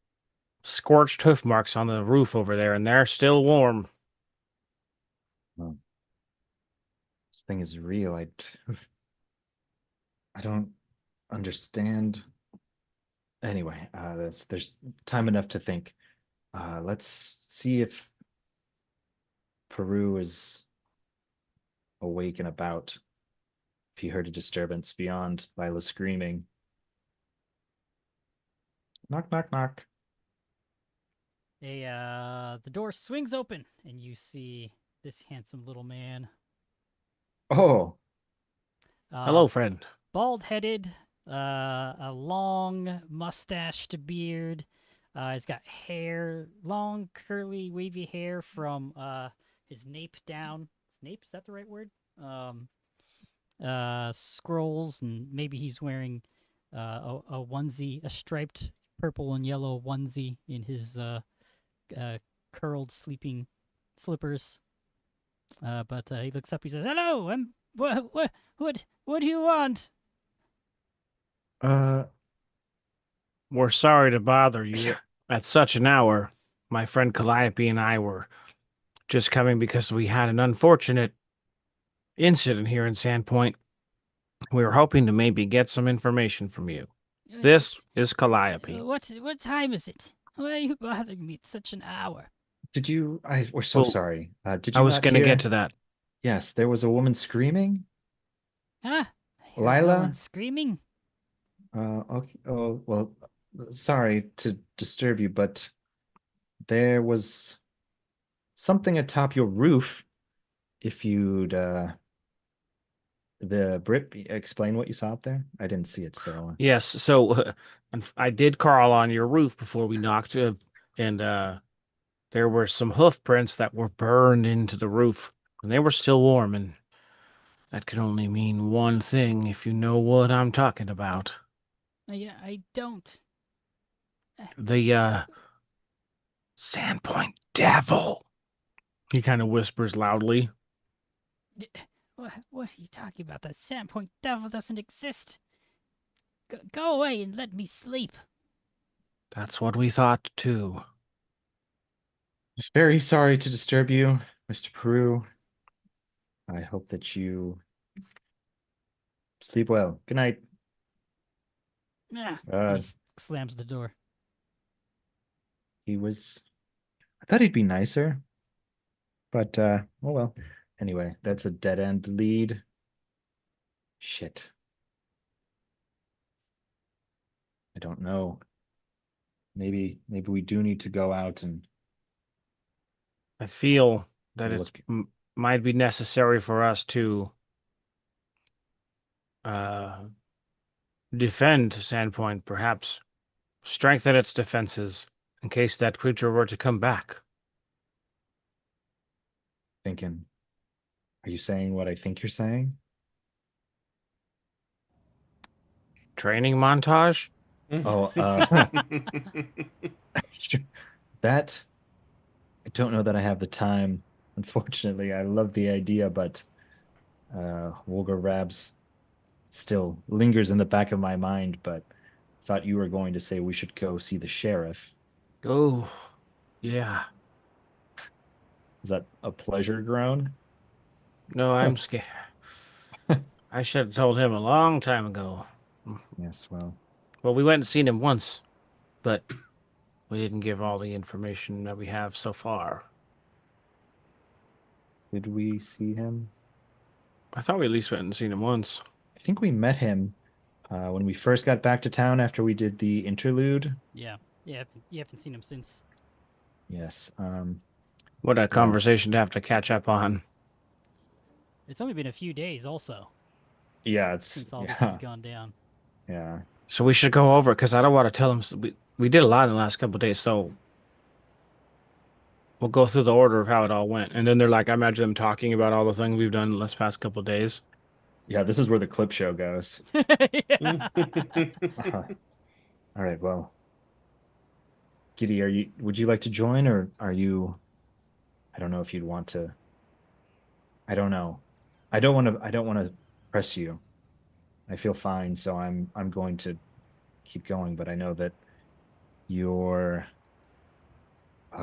scorched hoof marks on the roof over there, and they're still warm. Well, this thing is real. I don't understand. Anyway, there's time enough to think. Let's see if Peru is awake and about. If you heard a disturbance beyond Lila screaming. Knock, knock, knock. The door swings open, and you see this handsome little man. Oh, Hello, friend. Bald-headed, a long mustached beard. He's got hair, long, curly, wavy hair from his nape down. Nape, is that the right word? Scrolls, and maybe he's wearing a onesie, a striped purple and yellow onesie in his curled sleeping slippers. But he looks up. He says, "Hello, what do you want?" We're sorry to bother you at such an hour. My friend Calliope and I were just coming because we had an unfortunate incident here in Sandpoint. We were hoping to maybe get some information from you. This is Calliope. What time is it? Why are you bothering me at such an hour? We're so Oh, sorry. Did I you was not going to hear? get to that. Yes, there was a woman screaming. Huh? I heard no Lila? one screaming. Okay. Oh, well, sorry to disturb you, but there was something atop your roof. If you'd the Brit explain what you saw up there? I didn't see it, so Yes, so I did crawl on your roof before we knocked, and there were some hoof prints that were burned into the roof, and they were still warm, and that could only mean one thing if you know what I'm talking about. Yeah, I don't. The Sandpoint Devil. He kind of whispers loudly. What are you talking about? The Sandpoint Devil doesn't exist. Go away and let me sleep. That's what we thought too. just very sorry to disturb you, Mr. Peru. I hope that you sleep well. Good night. He slams the door. I thought he'd be nicer, but oh well. Anyway, that's a dead end lead. Shit. I don't know. Maybe we do need to go out and I feel that it look. might be necessary for us to defend Sandpoint, perhaps strengthen its defenses in case that creature were to come back. Thinking. Are you saying what I think you're saying? Training montage? Oh, that I don't know that I have the time. Unfortunately, I love the idea, but Wolgar Rabs still lingers in the back of my mind, but thought you were going to say we should go see the sheriff. Oh, yeah. Is that a pleasure groan? No, I'm scared. I should have told him a long time ago. Yes, well, Well, we went and seen him once, but we didn't give all the information that we have so far. did we see him? I thought we at least went and seen him once. I think we met him when we first got back to town after we did the interlude. Yeah. Yeah. You haven't seen him since. Yes. What a conversation to have to catch up on. It's only been a few days, also, Yeah, it's since all this has gone down. yeah. So we should go over because I don't want to tell him. We did a lot in the last couple of days, so we'll go through the order of how it all went. And then they're like, I imagine them talking about all the things we've done in the past couple of days. Yeah, this is where the clip show goes. Yeah. All right, well. Giddy, would you like to join or are you I don't know if you'd want to. I don't know. I don't want to press you. I feel fine, so I'm going to keep going, but I know that your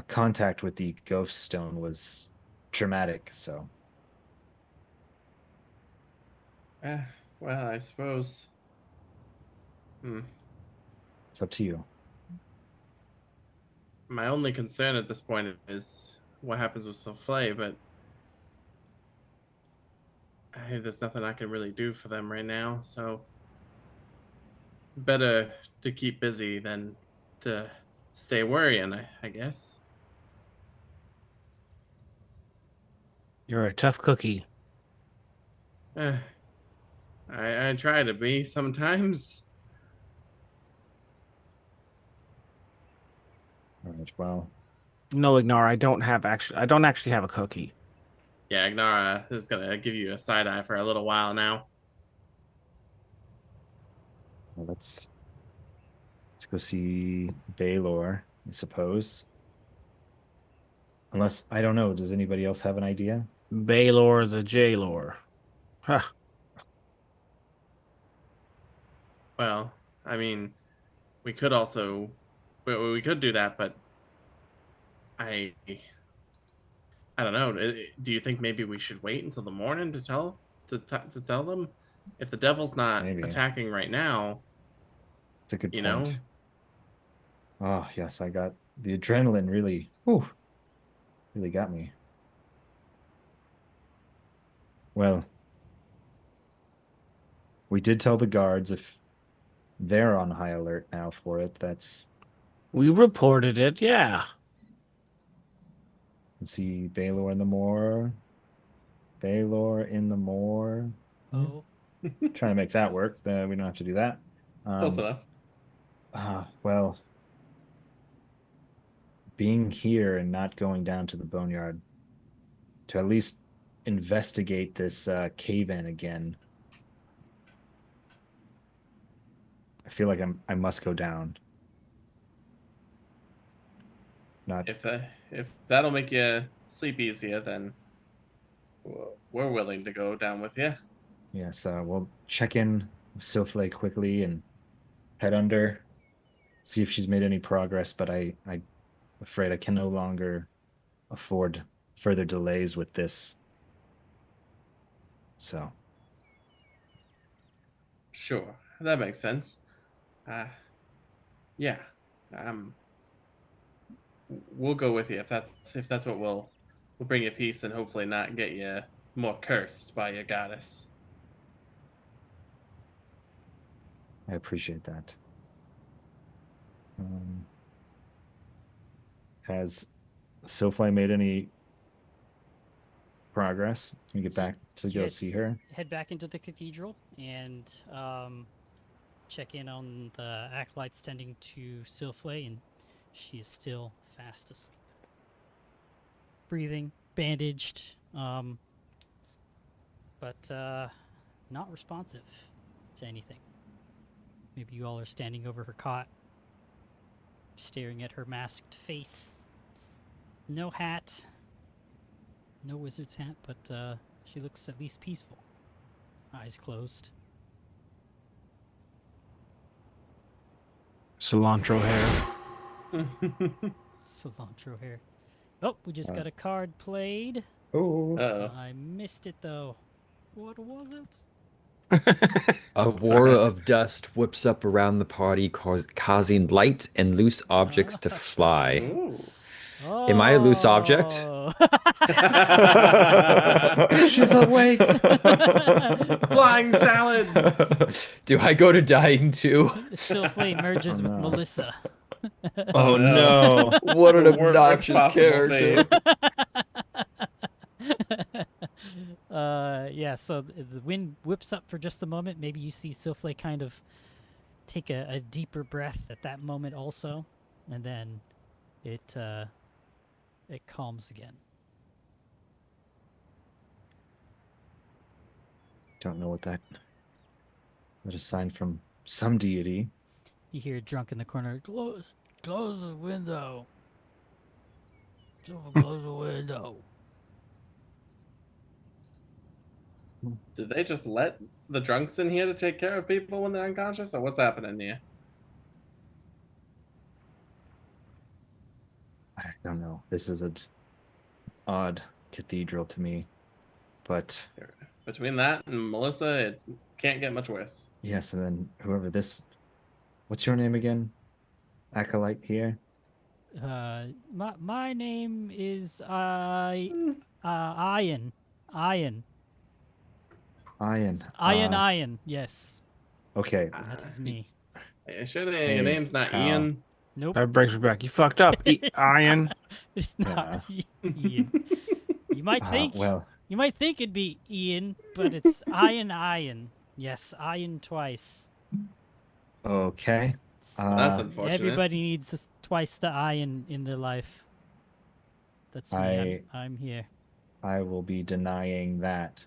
contact with the ghost stone was traumatic, so Well, I suppose. it's up to you. My only concern at this point is what happens with Souffle, but there's nothing I can really do for them right now, so better to keep busy than to stay worrying, I guess. You're a tough cookie. I try to be sometimes. All right, well, No, Ignar, I don't actually have a cookie. Yeah, Ignara is gonna give you a side eye for a little while now. let's go see Baylor, I suppose. Unless I don't know, does anybody else have an idea? Baylor the Jaylor. Huh. Well, I mean, we could also, we could do that, but I don't know. Do you think maybe we should wait until the morning to tell them? If the devil's not Maybe. attacking right now, It's a good you point. know. Oh yes, I got the adrenaline really really got me. Well, we did tell the guards if they're on high alert now for it, that's We reported it, yeah. let's see Baylor in the Moor. Baylor in the Moor. Oh. Trying to make that work. We don't have to do that. Close enough. Well, being here and not going down to the boneyard to at least investigate this cave-in again. I feel like I must go down. Not If that'll make you sleep easier, then we're willing to go down with you. yes, we'll check in with Souffle quickly and head under, see if she's made any progress, but I'm afraid I can no longer afford further delays with this. So Sure, that makes sense. Yeah, we'll go with you if that's what will bring you peace and hopefully not get you more cursed by your goddess. I appreciate that. Has Souffle made any progress? Can we get back to go see her? Head back into the cathedral and check in on the acolytes tending to Souffle, and she is still fast asleep. Breathing, bandaged, but not responsive to anything. Maybe you all are standing over her cot, staring at her masked face. No hat, no wizard's hat, but she looks at least peaceful. Eyes closed. Cilantro hair. Cilantro hair. Oh, we just got a card played. Oh, Uh-oh. I missed it though. What was it? A Oh, war sorry. of dust whips up around the party, causing light and loose objects to fly. Ooh. Am I a loose object? Oh. She's awake. Flying salad. Do I go to dying too? Silflay merges Oh, with no. Melissa. Oh no. What an The worst obnoxious possible character. fate. Yeah, so the wind whips up for just a moment. Maybe you see Silflay kind of take a deeper breath at that moment also, and then it calms again. Don't know what that a sign from some deity. You hear drunk in the corner, close the window. Someone close the window. Did they just let the drunks in here to take care of people when they're unconscious, or what's happening here? I don't know. This is an odd cathedral to me. But Between that and Melissa, it can't get much worse. yes, and then whoever this, what's your name again? Acolyte here? My name is Ian. Ian. Ian. Ian. Yes, Okay. that is me. Hey, sure, your Hey, name's not pal. Ian. Nope. That brings me back. You fucked up, Iron. It's not Ian. You might think Well, you might think it'd be Ian, but it's Ian. Yes, Ian twice. okay. That's unfortunate. Everybody needs twice the Ian in their life. That's me. I'm here. I will be denying that.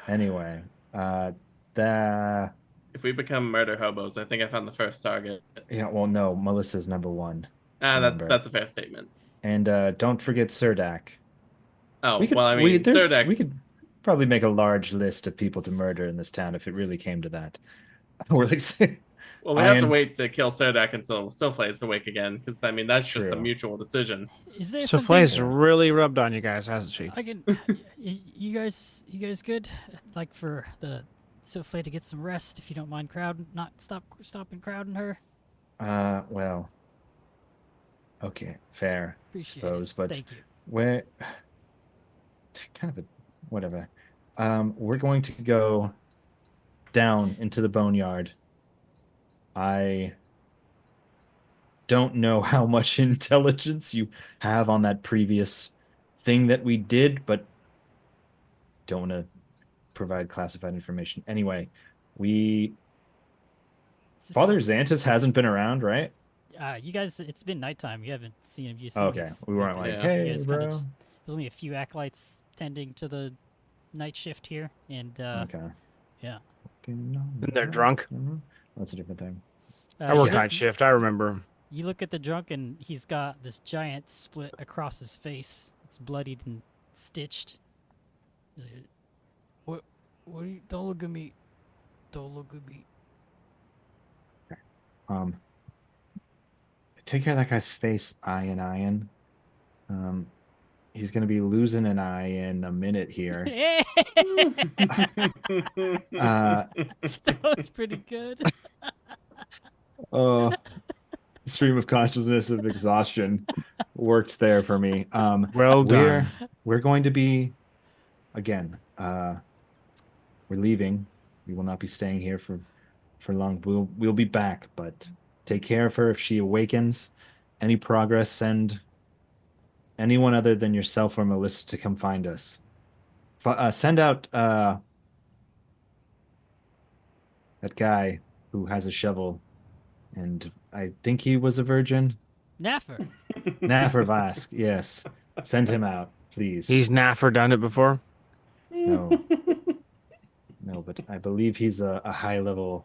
Anyway, the If we become murder hobos, I think I found the first target. yeah, well, no, Melissa's number one. That's Remember. a fair statement. And don't forget Surdak. Oh, We could, well, I mean, we Surdex. could probably make a large list of people to murder in this town if it really came to that. We're like, Well, we have to Ian. wait to kill Surdak until Silflay is awake again, because I mean that's just a True. mutual decision. Is there So something? Flay's really rubbed on you guys, hasn't she? I can. You guys good? I'd like for the Silflay to get some rest, if you don't mind stopping crowding her. Well, okay, fair, Appreciate suppose, it. but Thank you. we're kind of a whatever. We're going to go down into the boneyard. I don't know how much intelligence you have on that previous thing that we did, but don't want to provide classified information. Anyway, Father Xantus hasn't been around, right? You guys, it's been nighttime. You haven't seen him. Okay, we weren't like, Yeah. hey, you guys bro. There's only a few acolytes tending to the night shift here, and Okay. yeah. And they're drunk. That's a different thing. I you work look- night shift. I remember. You look at the drunk, and he's got this giant split across his face. It's bloodied and stitched. What? What? Don't look at me. Don't look at me. Take care of that guy's face, Ian. He's gonna be losing an eye in a minute here. That was pretty good. Stream of consciousness of exhaustion worked there for me. Well done. We're going to be again. We're leaving. We will not be staying here for long. We'll be back, but take care of her if she awakens. Any progress, send anyone other than yourself or Melissa to come find us. Send out that guy who has a shovel, and I think he was a virgin. Naffer. Naffer Vask, yes. Send him out, please. He's never done it before. No, but I believe he's a high level.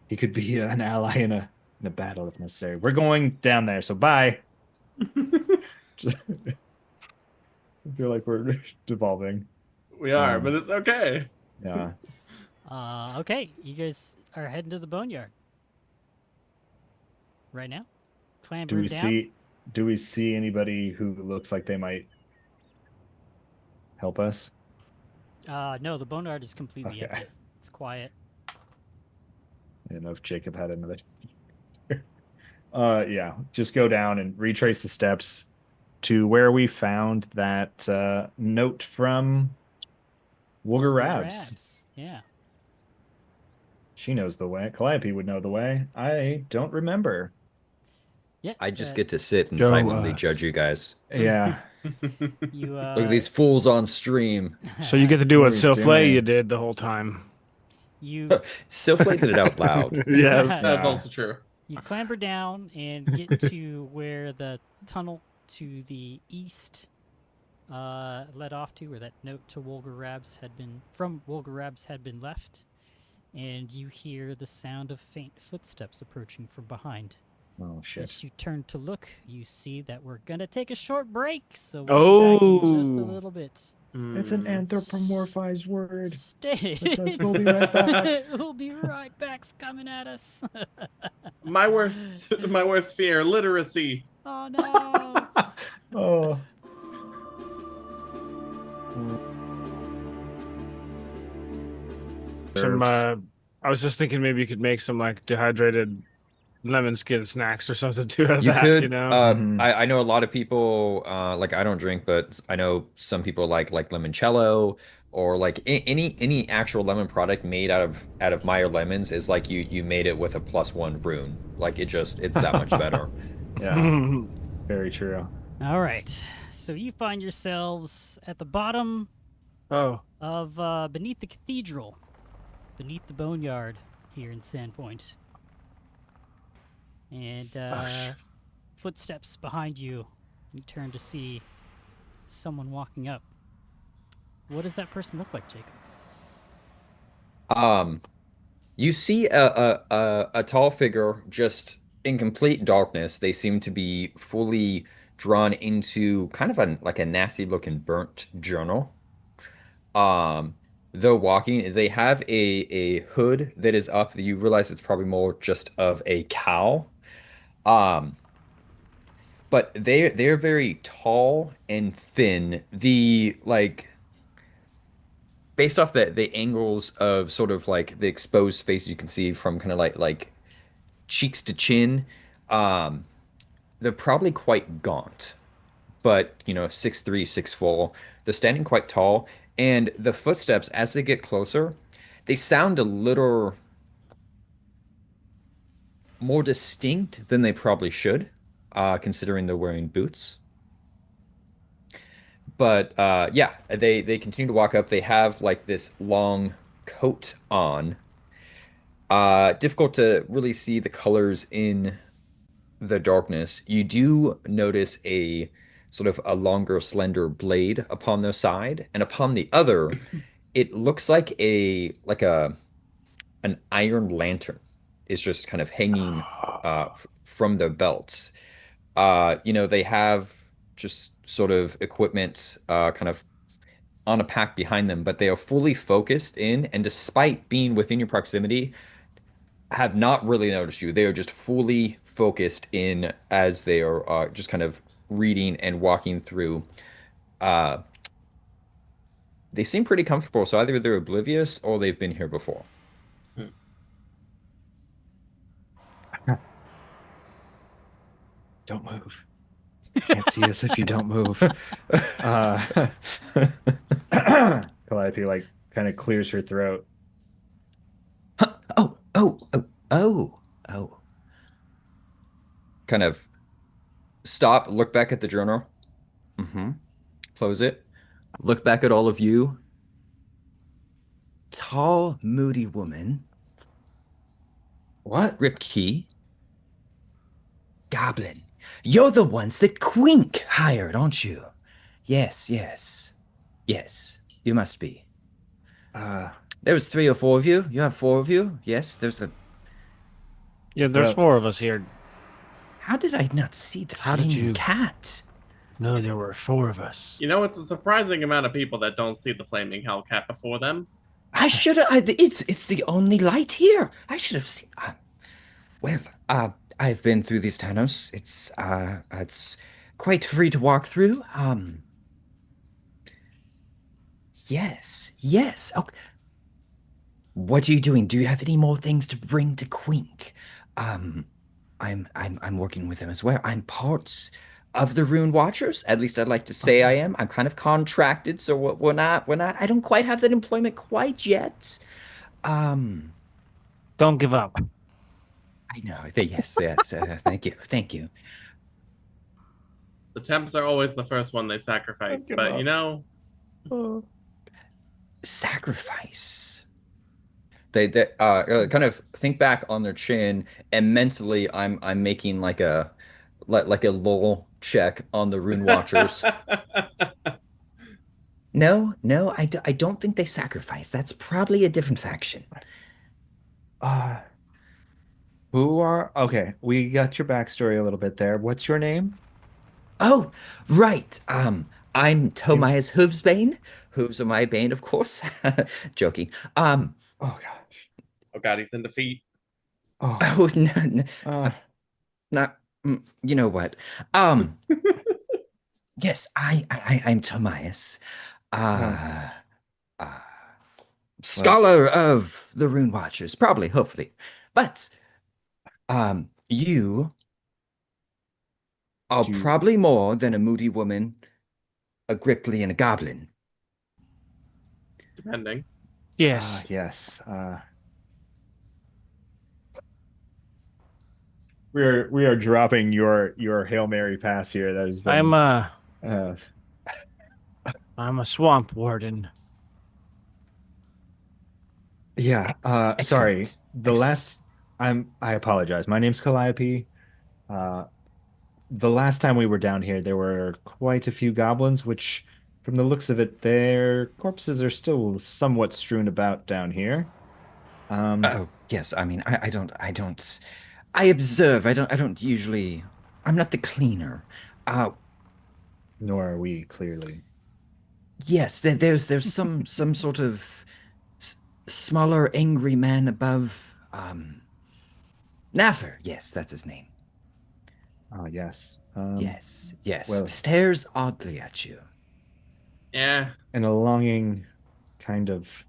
He could be an ally in a battle if necessary. We're going down there, so bye. I feel like we're devolving. We are, but it's okay. Yeah. Okay, you guys are heading to the boneyard right now. Do we Clambering down. see anybody who looks like they might help us? No, the boneyard is completely Okay. empty. It's quiet. I don't know if Jacob had another. Yeah, just go down and retrace the steps to where we found that note from Wooger Rabs. Yeah. She knows the way. Calliope would know the way. I don't remember. Yeah. I just get to sit and Show silently us. judge you guys. Yeah. you Look at these fools on stream. So you get to do What what are we Silflay you doing? did the whole time. you Silflay did it out loud. Yes. That's Yeah. also true. you clamber down and get to where the tunnel to the east led off to, where that note to Wolgar Rabs had been left, and you hear the sound of faint footsteps approaching from behind. Oh shit. As you turn to look, you see that we're gonna take a short break, so we'll be back in just a Oh. little bit. It's an anthropomorphized word. Stay. It says we'll be right back. We'll be right back's coming at us. My worst fear, literacy. Oh no. Oh. Some I was just thinking maybe you could make some like dehydrated lemon skin snacks or something too out of You that, could. you know? Mhm. I know a lot of people. Like I don't drink, but I know some people like limoncello or like any actual lemon product made out of Meyer lemons is like you made it with a +1 rune. Like it's that much better. Yeah. Very true. All right. So you find yourselves at the bottom Oh. of beneath the cathedral, beneath the boneyard here in Sandpoint. And shit. footsteps behind you. You turn to see someone walking up. What does that person look like, Jacob? You see a tall figure just in complete darkness. They seem to be fully drawn into kind of like a nasty looking burnt journal. Though walking, they have a hood that is up. You realize it's probably more just of a cow. Um, but they're very tall and thin. The like based off the angles of sort of like the exposed face you can see from kind of like cheeks to chin, um, they're probably quite gaunt. But 6'3", 6'4", they're standing quite tall, and the footsteps as they get closer, they sound a little more distinct than they probably should, considering they're wearing boots. But yeah, they continue to walk up. They have like this long coat on. Difficult to really see the colors in the darkness. You do notice a sort of a longer, slender blade upon their side, and upon the other, it looks like a an iron lantern is just kind of hanging from their belts. They have just sort of equipment kind of on a pack behind them, but they are fully focused in, and despite being within your proximity, have not really noticed you. They are just fully focused in as they are just kind of reading and walking through. Uh, they seem pretty comfortable, so either they're oblivious or they've been here before. Don't move. Can't see us if you don't move. Calliope like kind of clears her throat. Oh. Kind of stop, look back at the journal. Close it. Look back at all of you. Tall, moody woman. What? Ripkey. Goblin. You're the ones that Quink hired, aren't you? Yes. Yes, you must be. There was 3 or 4 of you. You have 4 of you. Yes, there's a... Yeah, there's Well- 4 of us here. How did I not see the How did flaming you- cat? No, there were 4 of us. You know, it's a surprising amount of people that don't see the flaming hellcat before them. I should have. It's the only light here. I should have seen. I've been through these tunnels. It's quite free to walk through. Yes. Okay. What are you doing? Do you have any more things to bring to Quink? Um, I'm working with him as well. I'm part of the Rune Watchers. At least I'd like to say I am. I'm kind of contracted, so we're not. I don't quite have that employment quite yet. Um, Don't give up. I know. Yes. Thank you, thank you. The temps are always the first one they sacrifice, give but up. Oh. Sacrifice. They kind of think back on their chin, and mentally, I'm making like a lull check on the Rune Watchers. No, I don't think they sacrifice. That's probably a different faction. Uh, who are okay? We got your backstory a little bit there. What's your name? Oh, right. I'm You. Tomias Hoovesbane. Hooves are my bane, of course. Joking. Oh gosh. Oh god, he's in defeat. Oh. Oh no, no, Uh, not. You know what? Um, yes, I'm Tomias. uh, Uh, uh, well, Scholar of the Rune Watchers, probably, hopefully. But you are do you, probably more than a moody woman, a gripply, and a goblin. Depending. Yes. yes. We are dropping your Hail Mary pass here. That has I'm been a uh I'm a swamp warden. yeah, sorry. Excellent. The Excellent. last I apologize. My name's Calliope. Uh the last time we were down here, there were quite a few goblins, which from the looks of it, their corpses are still somewhat strewn about down here. Um, Oh, yes. I mean, I observe. I don't usually, I'm not the cleaner. Uh, Nor are we, clearly. yes, there's some sort of s smaller, angry man above, Naffer. Yes, that's his name. Ah, yes. Yes. Well, Stares oddly at you. Yeah. in a longing, kind of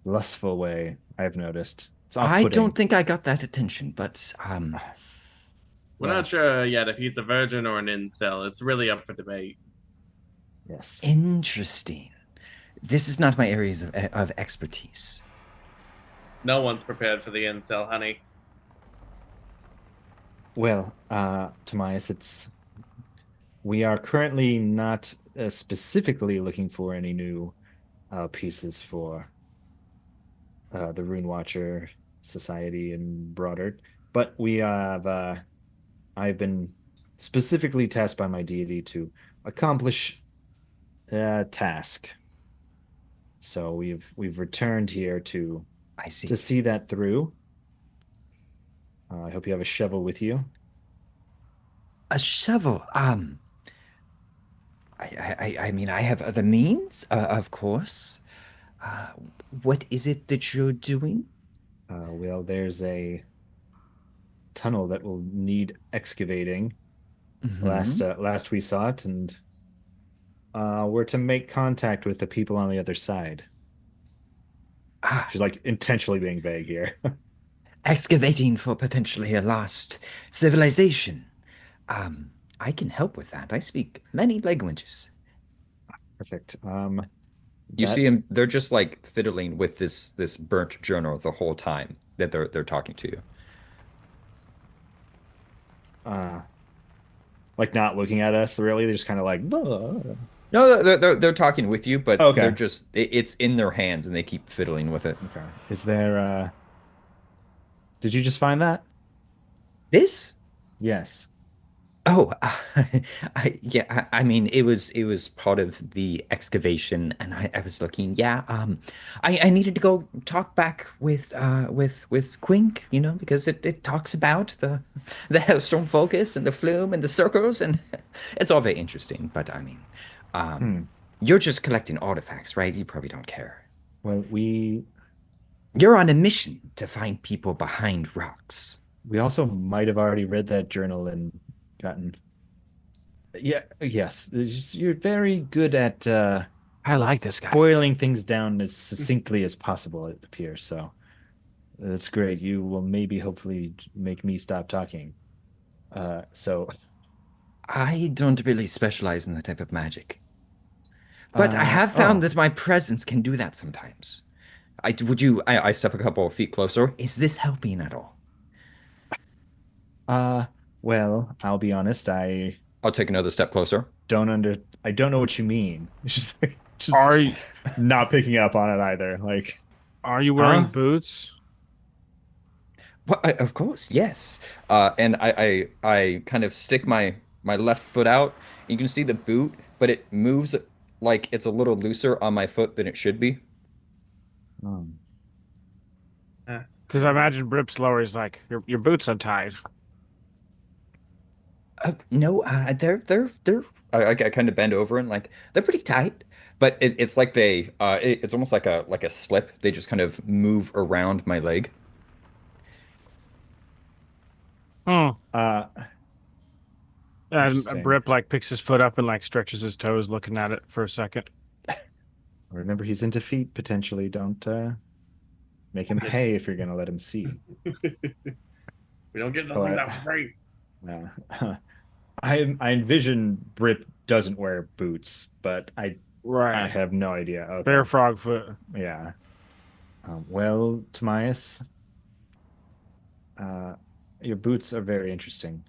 lustful way, I've noticed. It's I off-putting. don't think I got that attention, but, We're Well, not sure yet if he's a virgin or an incel. It's really up for debate. yes. interesting. This is not my areas of expertise. No one's prepared for the incel, honey. Well, Tomias, we are currently not specifically looking for any new pieces for the Rune Watcher Society and broader, but we have I've been specifically tasked by my deity to accomplish a task. So we've returned here I to see. see that through. I hope you have a shovel with you. A shovel. I mean, I have other means, of course. Uh, what is it that you're doing? Well, there's a tunnel that will need excavating. Hmm. Last we saw it, and we're to make contact with the people on the other side. Ah, She's like intentionally being vague here. excavating for potentially a lost civilization. Um, I can help with that. I speak many languages. Perfect. You see That him, they're just like fiddling with this burnt journal the whole time that they're talking to you. uh like not looking at us really. They're just kind of like, "Buh." No, they're talking with you, but they're Okay. just it's in their hands and they keep fiddling with it. Okay. Is there did you just find that? This? Yes. Oh, I mean, it was part of the excavation, and I was looking. Yeah, I needed to go talk back with Quink, because it talks about the Hellstorm focus and the flume and the circles, and it's all very interesting. But I mean, um, Hmm. you're just collecting artifacts, right? You probably don't care. Well, You're on a mission to find people behind rocks. we also might have already read that journal and gotten. Yeah, yes. You're very good at I like this guy. boiling things down as succinctly as possible, it appears. So that's great. You will maybe hopefully make me stop talking. So I don't really specialize in that type of magic. But I have found oh, that my presence can do that sometimes. I step a couple of feet closer. Is this helping at all? well, I'll be honest, I'll take another step closer. I don't know what you mean. Just Are you, not picking up on it either. Like, are you wearing Huh? boots? Well, of course, yes. And I kind of stick my left foot out. You can see the boot, but it moves like it's a little looser on my foot than it should be. um, Because I imagine Brip's lower is like your boots untied. No, they're. I kind of bend over and like they're pretty tight, but it's like it's almost like a slip. They just kind of move around my leg. Hmm. uh, And Interesting. Brip like picks his foot up and like stretches his toes, looking at it for a second. remember he's into feet potentially. Don't make him pay if you're gonna let him see. We don't get those Oh, things I- out for free. I envision Brip doesn't wear boots, but I Right. have no idea. Okay. Bare frog foot. Yeah. Well, Tamias, your boots are very interesting.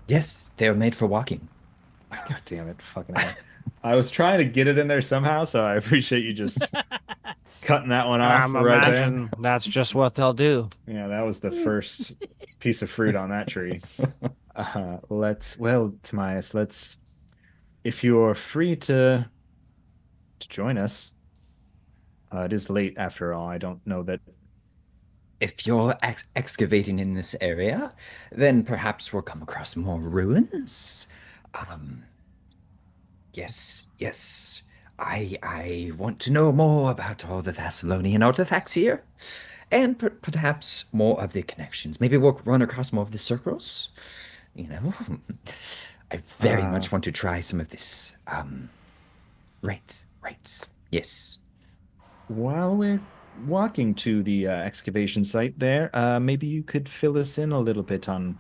Yes, they are made for walking. God damn it, fucking hell. I was trying to get it in there somehow, so I appreciate you just cutting that one off I'm right there. imagine that's just what they'll do. Yeah, that was the first piece of fruit on that tree. Tamias, if you're free to join us, it is late after all. I don't know that. If you're excavating in this area, then perhaps we'll come across more ruins. Um, yes. I want to know more about all the Thessalonian artifacts here, and perhaps more of the connections. Maybe we'll run across more of the circles. You know, I very much want to try some of this. Right. Yes. While we're walking to the excavation site there, maybe you could fill us in a little bit on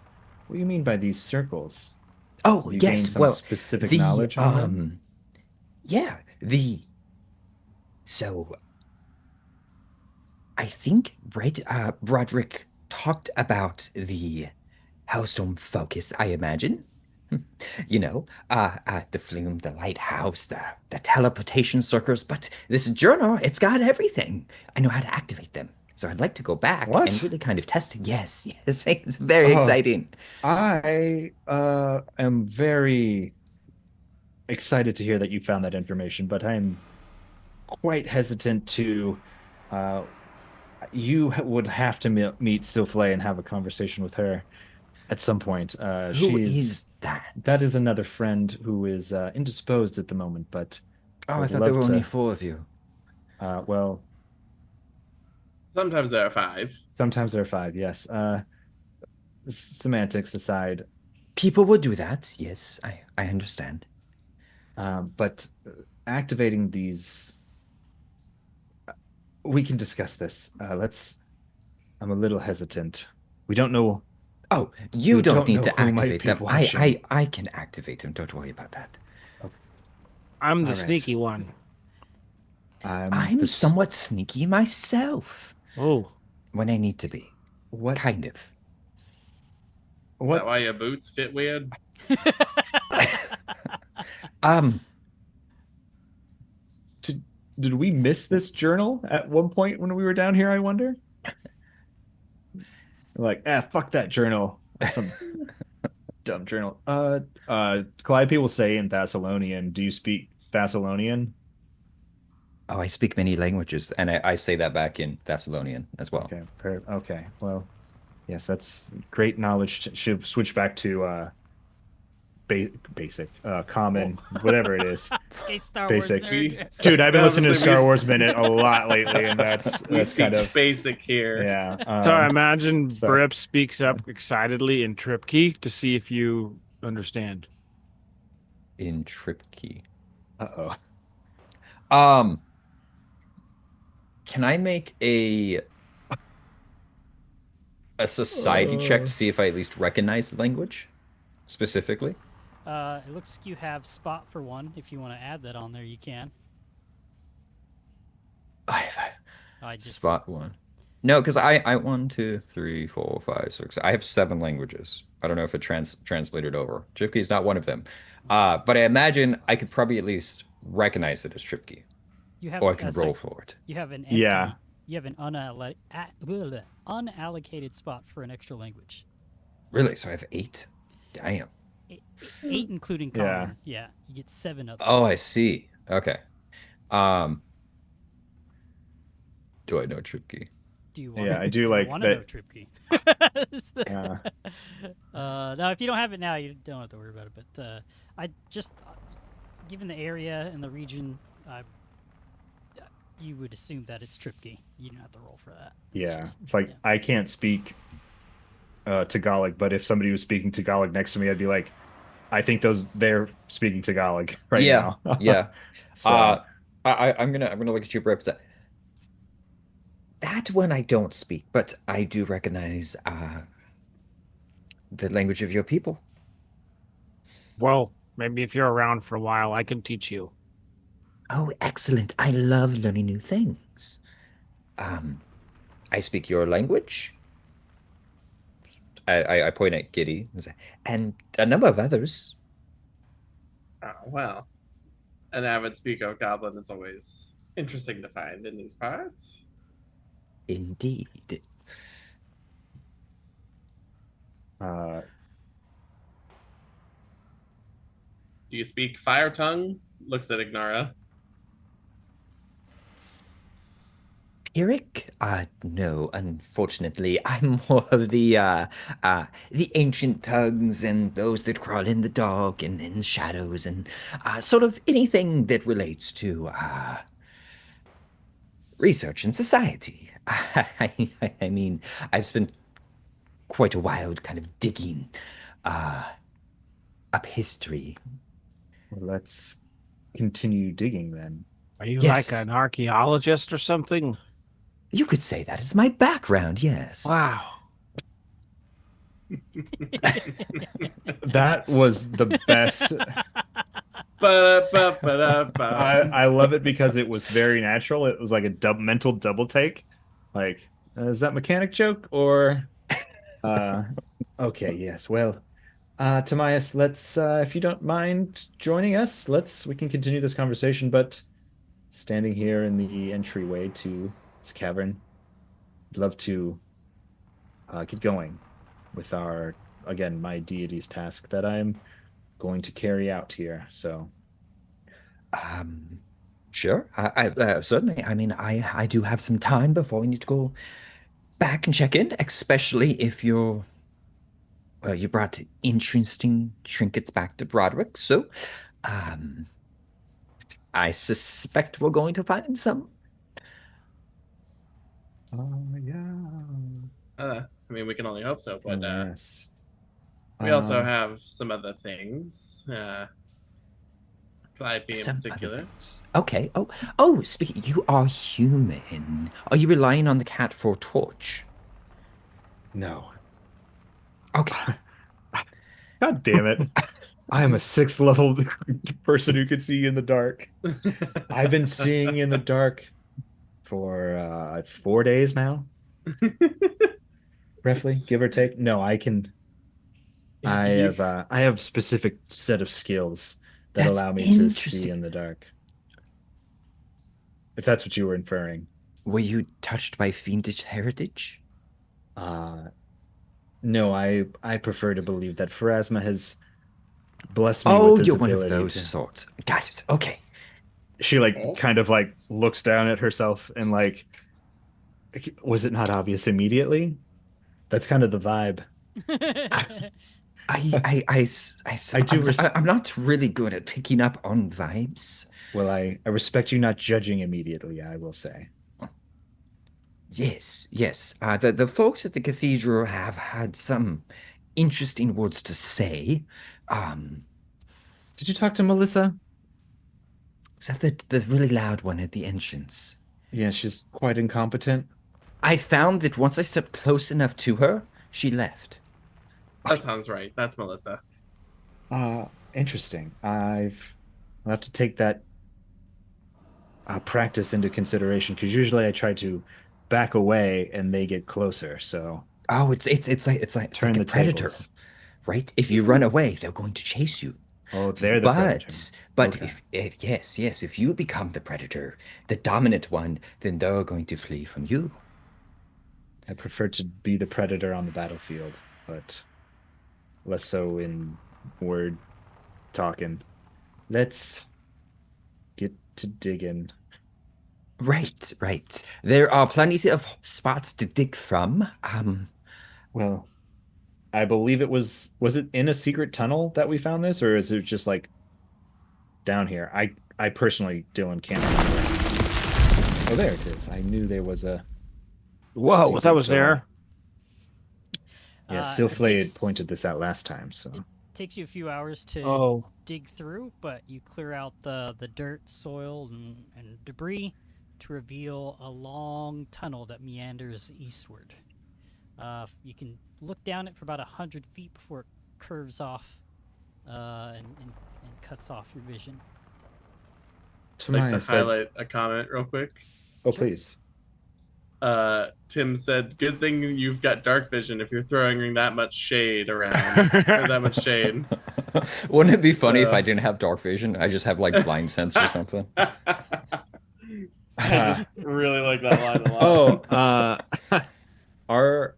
what you mean by these circles. Oh, You gained yes. some Well, specific the knowledge on them? yeah, so I think Broderick talked about the Hellstorm focus, I imagine. You know, the flume, the lighthouse, the teleportation circles, but this journal, it's got everything. I know how to activate them. So I'd like to go back What? and really kind of test it. Yes, it's very Oh. exciting. I am very excited to hear that you found that information, but I'm quite hesitant to. You would have to meet Silflay and have a conversation with her at some point. Who is that? That is another friend who is indisposed at the moment, but Oh, I would thought there were love only to- 4 of you. well, Sometimes there are 5. sometimes there are 5. Yes. Semantics aside, People would do that. Yes, I understand. but activating these, we can discuss this. I'm a little hesitant. We don't know. Oh, you We don't don't need know to who might activate be them. watching. I can activate them. Don't worry about that. I'm the All right. sneaky one. I'm somewhat sneaky myself Oh, when I need to be. What? Kind of. Is What? that why your boots fit weird? Did we miss this journal at one point when we were down here? I wonder. Like, fuck that journal. Some dumb journal. Calliope will say in Thessalonian. Do you speak Thessalonian? Oh, I speak many languages, and I say that back in Thessalonian as well. Okay. Okay. Well, yes, that's great knowledge. Should switch back to basic, common, whatever it is. Okay, Star Wars Basics. nerd. Dude, I've been listening to Obviously, Star Wars Minute a lot lately, and that's We speak kind of basic here. yeah. so I imagine so- Brip speaks up excitedly in Trip Key to see if you understand. In Trip Key. Uh-oh. Um, can I make a society check to see if I at least recognize the language specifically? It looks like you have spot for one. If you want to add that on there, you can. I have I just spot one. No, because I 1, 2, 3, 4, 5, 6. I have 7 languages. I don't know if it translated over. Tripkey is not one of them. But I imagine I could probably at least recognize it as Tripkey, you have or I can roll for it. you have an empty. Yeah. You have an unallocated spot for an extra language. Really? So I have 8? Damn. 8 including Yeah. common. Yeah, you get 7 others. Oh, I see. Okay. Um, do I know Tripkey? Do you want? Yeah, I do do you like want to that. know Tripkey? Yeah. No, if you don't have it now, you don't have to worry about it. But I just, given the area and the region, you would assume that it's Tripkey. You don't have to roll for that. It's like I can't speak Tagalog, but if somebody was speaking Tagalog next to me, I'd be like, I think they're speaking Tagalog right Yeah. now. Yeah. So I'm gonna look at you, Brett. That one I don't speak, but I do recognize the language of your people. Well, maybe if you're around for a while, I can teach you. Oh, excellent. I love learning new things. I speak your language. I point at Giddy and say, and a number of others. Oh, well, an avid speaker of Goblin is always interesting to find in these parts. Indeed. Do you speak Fire Tongue? Looks at Ignara. Eric? No, unfortunately. I'm more of the ancient tongues and those that crawl in the dark and in shadows and sort of anything that relates to research and society. I mean, I've spent quite a while kind of digging up history. well, let's continue digging then. Are you Yes. like an archaeologist or something? You could say that is my background, yes. Wow. That was the best. Ba-da-ba-ba-da-ba. I love it because it was very natural. It was like a mental double take. Like, is that mechanic joke or? Okay, yes. Well, Tamias, let's if you don't mind joining us, we can continue this conversation. But standing here in the entryway to this cavern, I'd love to get going with my deity's task that I'm going to carry out here. So, Sure. I certainly. I mean, I do have some time before we need to go back and check in, especially if you brought interesting trinkets back to Broderick. So, I suspect we're going to find some. yeah. I mean, we can only hope so, but Yes. we also have some other things. Calliope in Some other particular. things. Okay. Oh. Speaking. You are human. Are you relying on the cat for a torch? No. Okay. God damn it. I am a 6th level person who can see in the dark. I've been seeing in the dark for 4 days now. Roughly, give or take. No, I can. I have specific set of skills that That's allow me to see interesting. in the dark. If that's what you were inferring. Were you touched by fiendish heritage? No, I prefer to believe that Pharasma has blessed me Oh, with this you're one of ability those sorts. Got it. Okay. She kind of like looks down at herself and like, was it not obvious immediately? That's kind of the vibe. I'm not really good at picking up on vibes. Well, I respect you not judging immediately, I will say. Yes. The folks at the cathedral have had some interesting words to say. Did you talk to Melissa? Is that the really loud one at the entrance? Yeah, she's quite incompetent. I found that once I stepped close enough to her, she left. That sounds right. That's Melissa. Interesting. I'll have to take that practice into consideration because usually I try to back away and they get closer. So Oh, it's like turn a the predator, tables. right? If you run away, they're going to chase you. Oh, they're the predator. But Okay. if yes, if you become the predator, the dominant one, then they're going to flee from you. I prefer to be the predator on the battlefield, but less so in word talking. Let's get to digging. Right, right. There are plenty of spots to dig from. Well, I believe was it in a secret tunnel that we found this, or is it just like down here? I personally, Dylan, can't remember. Oh, there it is. I knew there was a Whoa, that secret was door. there. Yeah, It Silflay had takes- pointed this out last time, so It takes you a few hours to Oh, dig through, but you clear out the dirt, soil, and debris to reveal a long tunnel that meanders eastward. You can look down it for about 100 feet before it curves off and cuts off your vision. I'd like to Tobias said, highlight a comment real quick. "Oh, please." Tim said, "Good thing you've got dark vision if you're throwing that much shade around or that much shade." Wouldn't it be funny if So- I didn't have dark vision? I just have like blind sense or something. I just really like that line a lot. Oh, are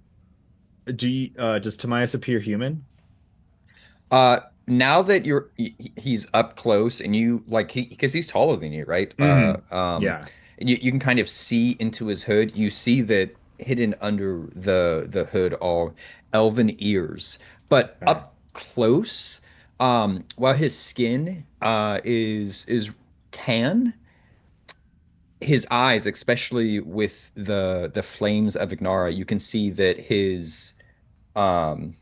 do you, does Tobias appear human? Now that he's up close and you like because he's taller than you, right? Yeah. You can kind of see into his hood. You see that hidden under the hood are elven ears, but Right. up close, while his skin is tan, his eyes, especially with the flames of Ignara, you can see that his um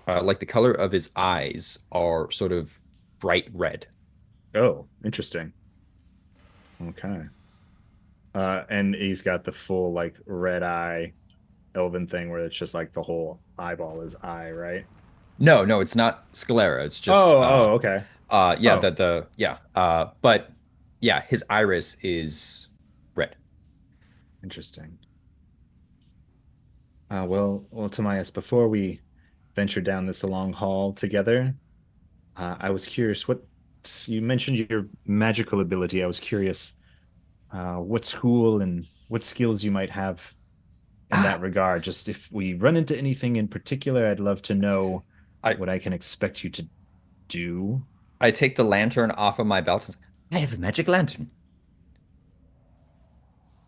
like the color of his eyes are sort of bright red. Oh, interesting. Okay. And he's got the full like red eye elven thing where it's just like the whole eyeball is eye, right? No, no, it's not sclera. It's just Okay. yeah, Oh, but yeah, his iris is red. interesting. Well, Tobias, before we venture down this long hall together, I was curious what you mentioned your magical ability. I was curious what school and what skills you might have in that Ah, regard. Just if we run into anything in particular, I'd love to know I what I can expect you to do. I take the lantern off of my belt and say, I have a magic lantern.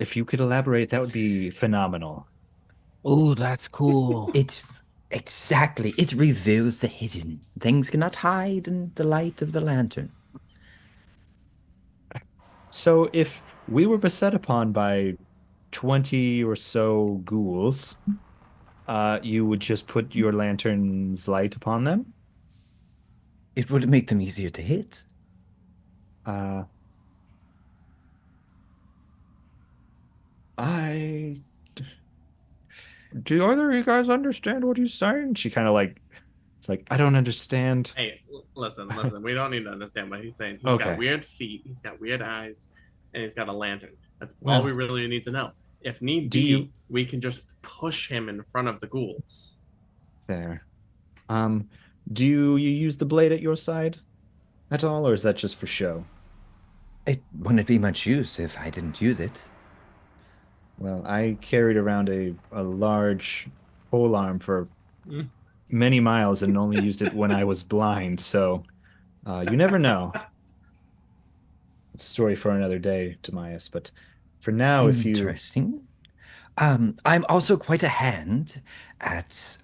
If you could elaborate, that would be phenomenal. oh, that's cool. It's exactly, it reveals the hidden. Things cannot hide in the light of the lantern. So if we were beset upon by 20 or so ghouls, you would just put your lantern's light upon them? It would make them easier to hit. Uh, I do either of you guys understand what he's saying? She kind of like it's like I don't understand. Hey, listen. We don't need to understand what he's saying. He's Okay. got weird feet. He's got weird eyes, and he's got a lantern. That's all Well, we really need to know. If need do be, you- we can just push him in front of the ghouls. There. Um, do you use the blade at your side at all, or is that just for show? It wouldn't be much use if I didn't use it. Well, I carried around a large pole arm for Mm. many miles and only used it when I was blind, so you never know. It's a story for another day, Timaeus, but for now, if you Interesting. I'm also quite a hand at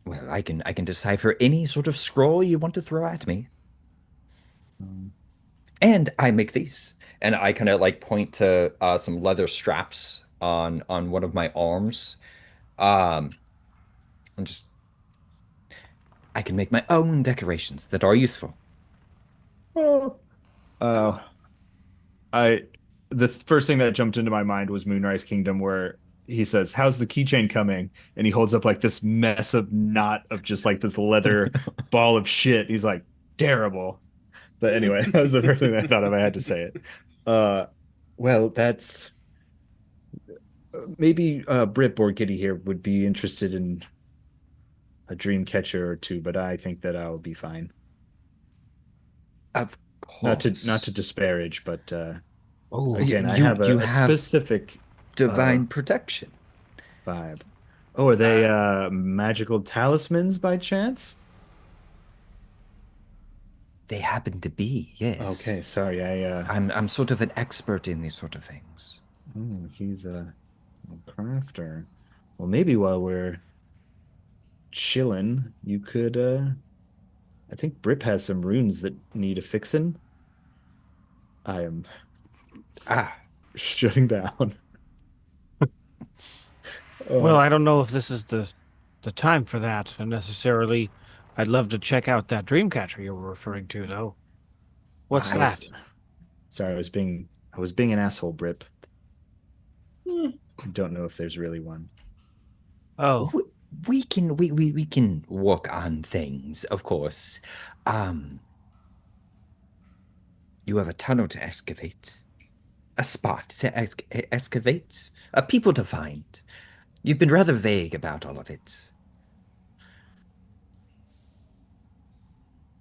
well, I can decipher any sort of scroll you want to throw at me. um, And I make these. And I kind of like point to some leather straps on one of my arms. And just I can make my own decorations that are useful. oh, I the first thing that jumped into my mind was Moonrise Kingdom, where he says, "How's the keychain coming?" And he holds up like this mess of knot of just like this leather ball of shit. He's like, "Terrible." But anyway, that was the first thing I thought of. I had to say it. Uh, well, that's maybe Brip or Giddy here would be interested in a dream catcher or two, but I think that I'll be fine. Of Not course. to disparage, but Oh, again, I you have you a have specific divine protection. vibe. Oh, are they magical talismans by chance? They happen to be, yes. Okay, sorry. I'm sort of an expert in these sort of things. He's a crafter. Well, maybe while we're chilling, you could I think Brip has some runes that need a fixin'. I am Ah, shutting down. Well, I don't know if this is the time for that necessarily. I'd love to check out that Dreamcatcher you were referring to, though. What's I was- that? Sorry, I was being an asshole, Brip. Hmm. I don't know if there's really one. Oh, we can work on things, of course. You have a tunnel to excavate, a spot to excavate, a people to find. You've been rather vague about all of it.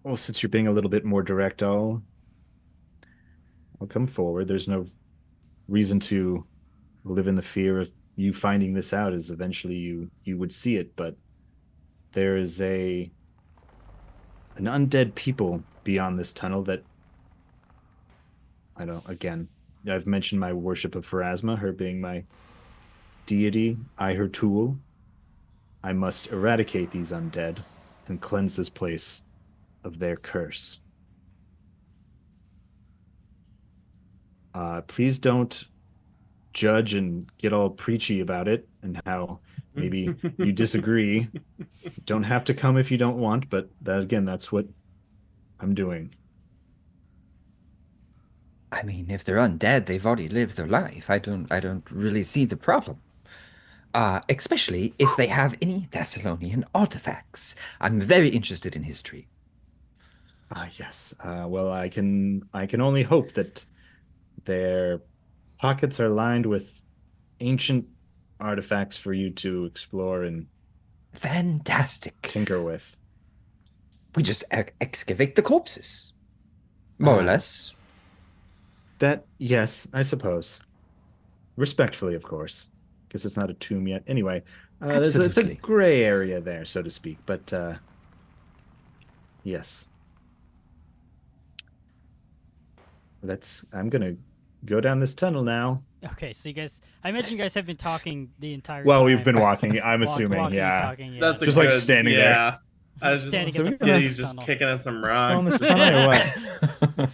Well, since you're being a little bit more direct, I'll come forward. There's no reason to live in the fear of you finding this out, as eventually you would see it, but there is an undead people beyond this tunnel that I don't again, I've mentioned my worship of Pharasma, her being my deity, I her tool. I must eradicate these undead and cleanse this place of their curse. Please don't judge and get all preachy about it and how maybe you disagree. Don't have to come if you don't want, but that again, that's what I'm doing. I mean, if they're undead, they've already lived their life. I don't really see the problem. Especially if they have any Thessalonian artifacts. I'm very interested in history. Yes. Well, I can only hope that their pockets are lined with ancient artifacts for you to explore and Fantastic. tinker with. We just excavate the corpses. More or less. That, yes, I suppose. Respectfully, of course, because it's not a tomb yet. Anyway, it's a Absolutely. gray area there, so to speak. But yes, I'm gonna go down this tunnel now. Okay, so you guys, I imagine you guys have been talking the entire Well, time. we've been walking. I'm assuming, walking and yeah. talking. Yeah. That's a Just like good, standing there. yeah. I was Standing just at the So we're gonna- he's just tunnel. kicking at some On this rocks. tunnel or what?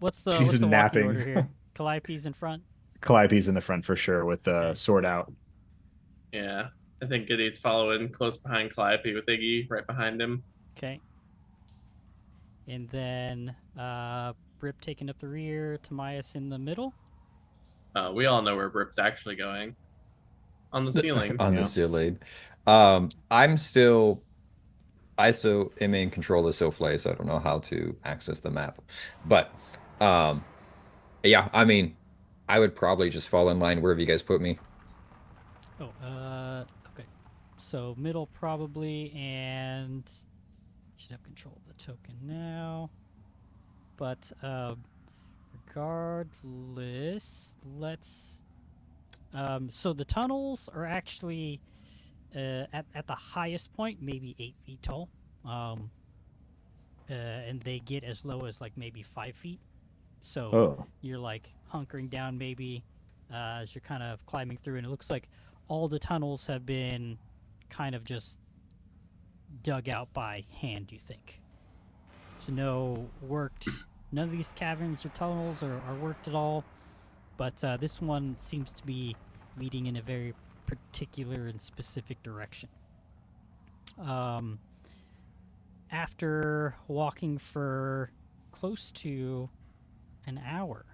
What's the She's walking napping. order here? Calliope's in front. Calliope's in the front for sure with the Okay. sword out. Yeah, I think Giddy's following close behind Calliope with Iggy right behind him. Okay. And then Brip taking up the rear, Tamias in the middle. We all know where Brip's actually going. On the ceiling. On Yeah. the ceiling. I still am in control of Souffle, so I don't know how to access the map. But yeah, I mean, I would probably just fall in line wherever you guys put me. Oh, okay. So middle probably, and should have control of the token now. But regardless, let's. So the tunnels are actually at the highest point, maybe 8 feet tall, and they get as low as like maybe 5 feet. So Oh, you're like hunkering down maybe as you're kind of climbing through, and it looks like all the tunnels have been kind of just dug out by hand, you think. So none of these caverns or tunnels are worked at all, but this one seems to be leading in a very particular and specific direction. After walking for close to an hour.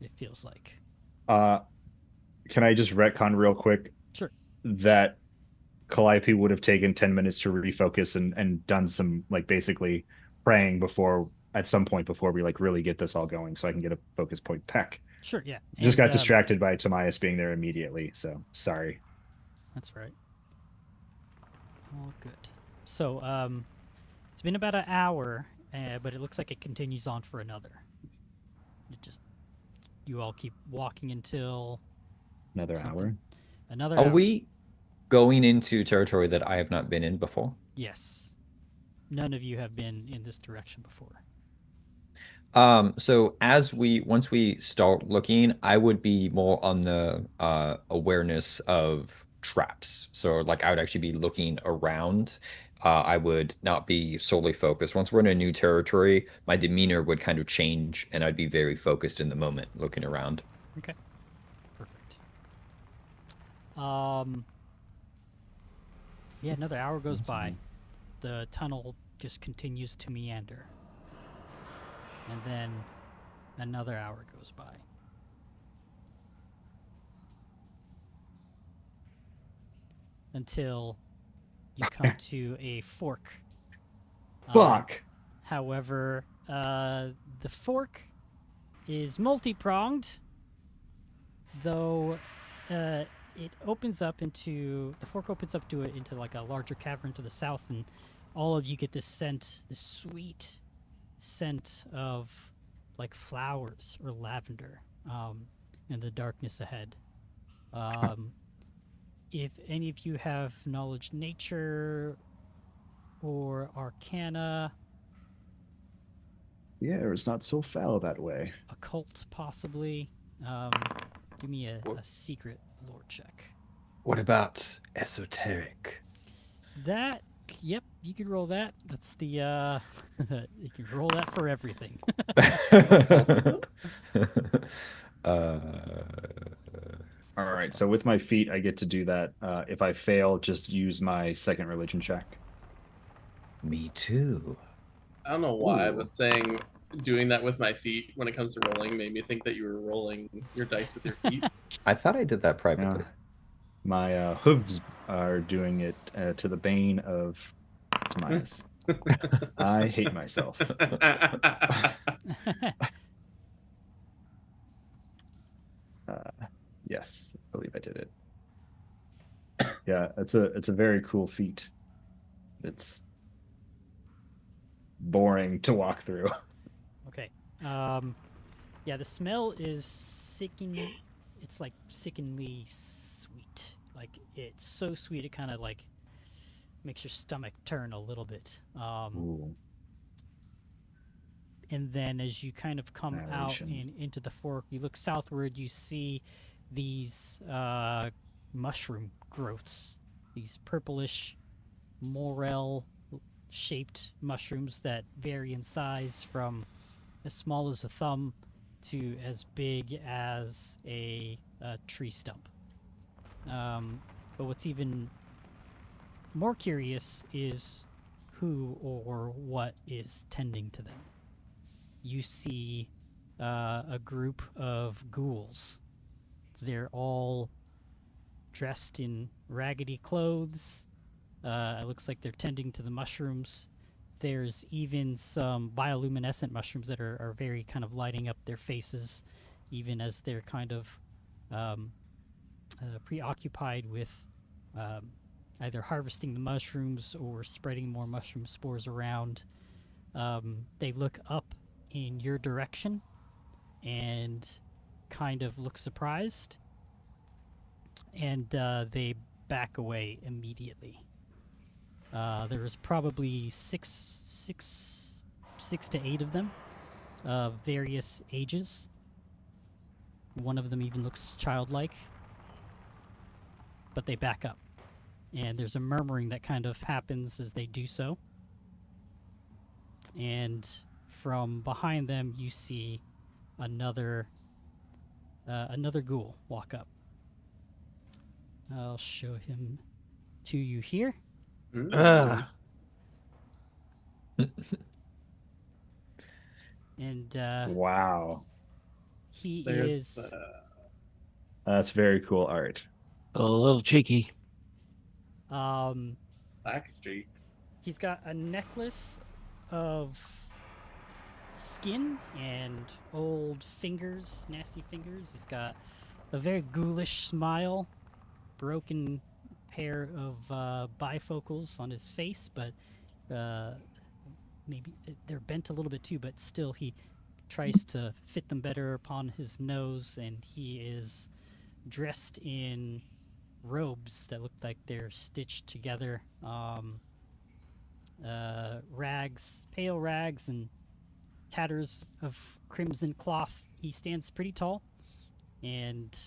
It feels like. Can I just retcon real quick Sure. that Calliope would have taken 10 minutes to refocus and done some like basically praying before at some point before we like really get this all going so I can get a focus point back. Sure, yeah. Just got distracted by Tomias being there immediately, so sorry. That's right. All good. So, it's been about an hour, but it looks like it continues on for another. You all keep walking until Another something. hour. Another Are hour. we going into territory that I have not been in before? Yes. None of you have been in this direction before. So once we start looking, I would be more on the awareness of traps. So like I would actually be looking around. I would not be solely focused. Once we're in a new territory, my demeanor would kind of change and I'd be very focused in the moment looking around. Okay. Perfect. Yeah, another hour goes by. The tunnel just continues to meander. And then another hour goes by. Until you come to a fork. Fuck. However, the fork is multi-pronged, though it opens up into the fork opens up to it into like a larger cavern to the south, and all of you get this scent, this sweet scent of like flowers or lavender in the darkness ahead. If any of you have knowledge nature or arcana, The air is not so foul that way. occult possibly, give me a secret lore check. What about esoteric? That, yep, you could roll that. That's the, you can roll that for everything. All right, so with my feet, I get to do that. If I fail, just use my second religion check. Me too. I don't know why, Ooh. but saying doing that with my feet when it comes to rolling made me think that you were rolling your dice with your feet. I thought I did that privately. My hooves are doing it to the bane of Tomias. I hate myself. Yes, I believe I did it. Yeah, it's a very cool feat. It's boring to walk through. Okay. Yeah, the smell is sickening. It's like sickeningly sweet. Like it's so sweet it kind of like makes your stomach turn a little bit. Ooh. And then as you kind of come out Annihilation. into the fork, you look southward, you see these mushroom growths, these purplish morel-shaped mushrooms that vary in size from as small as a thumb to as big as a tree stump. But what's even more curious is who or what is tending to them. You see a group of ghouls. They're all dressed in raggedy clothes. It looks like they're tending to the mushrooms. There's even some bioluminescent mushrooms that are very kind of lighting up their faces, even as they're kind of preoccupied with either harvesting the mushrooms or spreading more mushroom spores around. They look up in your direction and kind of look surprised, and they back away immediately. There was probably six to eight of them, various ages. One of them even looks childlike, but they back up, and there's a murmuring that kind of happens as they do so. And from behind them, you see another ghoul walk up. I'll show him to you here. And Wow, he There's is that's very cool art. A little cheeky. black streaks. he's got a necklace of skin and old fingers, nasty fingers. He's got a very ghoulish smile, broken pair of bifocals on his face, but maybe they're bent a little bit too, but still he tries to fit them better upon his nose, and he is dressed in robes that look like they're stitched together. Rags, pale rags, and tatters of crimson cloth. He stands pretty tall, and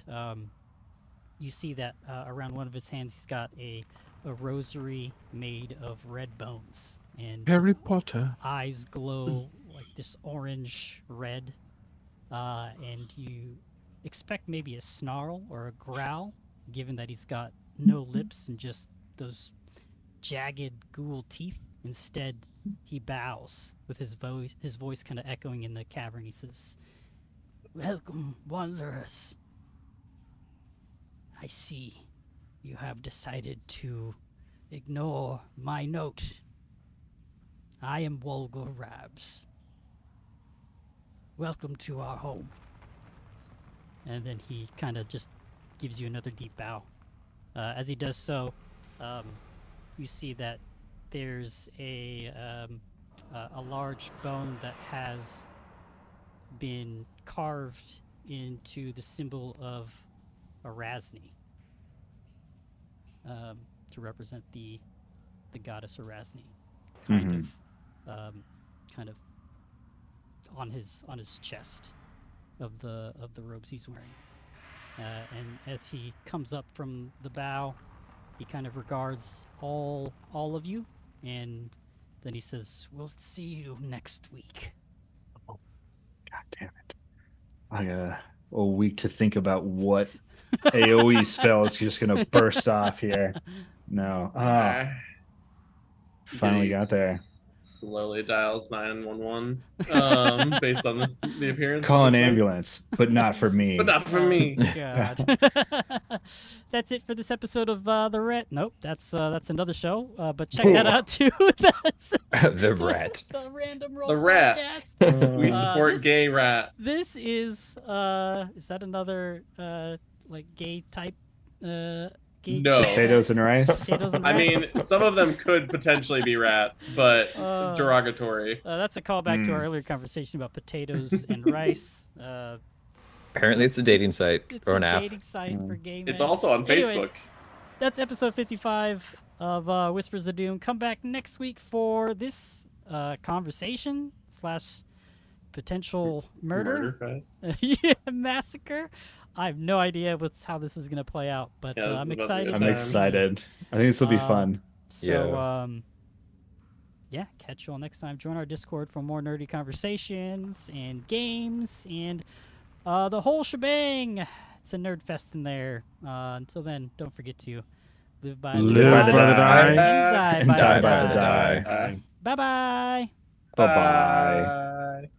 you see that around one of his hands he's got a rosary made of red bones, and Harry his Potter. eyes glow like this orange red, and you expect maybe a snarl or a growl, given that he's got no lips and just those jagged ghoul teeth. Instead, he bows with his voice kind of echoing in the cavern. He says, "Welcome, wanderers. I see you have decided to ignore my note. I am Wolgar Rabs. Welcome to our home." And then he kind of just gives you another deep bow. As he does so, you see that there's a large bone that has been carved into the symbol of Erasni, to represent the goddess Erasni, kind of on his chest of the robes he's wearing. And as he comes up from the bow, he kind of regards all of you, and then he says, "We'll see you next week." God damn it! I got a week to think about what AOE spell is just gonna burst off here. No. Finally got there. Slowly dials 911 based on the appearance. Call of an this thing. ambulance, but not for me. But not for me. God. That's it for this episode of the Rat. Nope, that's another show. But check that out too. That's The Rat. the Random Roll The Rat. Podcast. We support gay rats. This is that another like gay type gay No. Potatoes and rice. Potatoes and I rats? mean, some of them could potentially be rats, but derogatory. That's a callback to our earlier conversation about potatoes and rice. Apparently, it's a dating site It's or a an app. dating site for gay men. It's also on Anyways, Facebook. That's episode 55 of Whispers of Doom. Come back next week for this conversation / potential murder fest. yeah, massacre. I have no idea how this is going to play out, but Yeah, this I'm is about to be excited. a I'm time. excited. I think this will be fun. So, yeah, catch you all next time. Join our Discord for more nerdy conversations and games and the whole shebang. It's a nerd fest in there. Until then, don't forget to live by the die and die and by die the by the die. die. Bye-bye. Bye bye.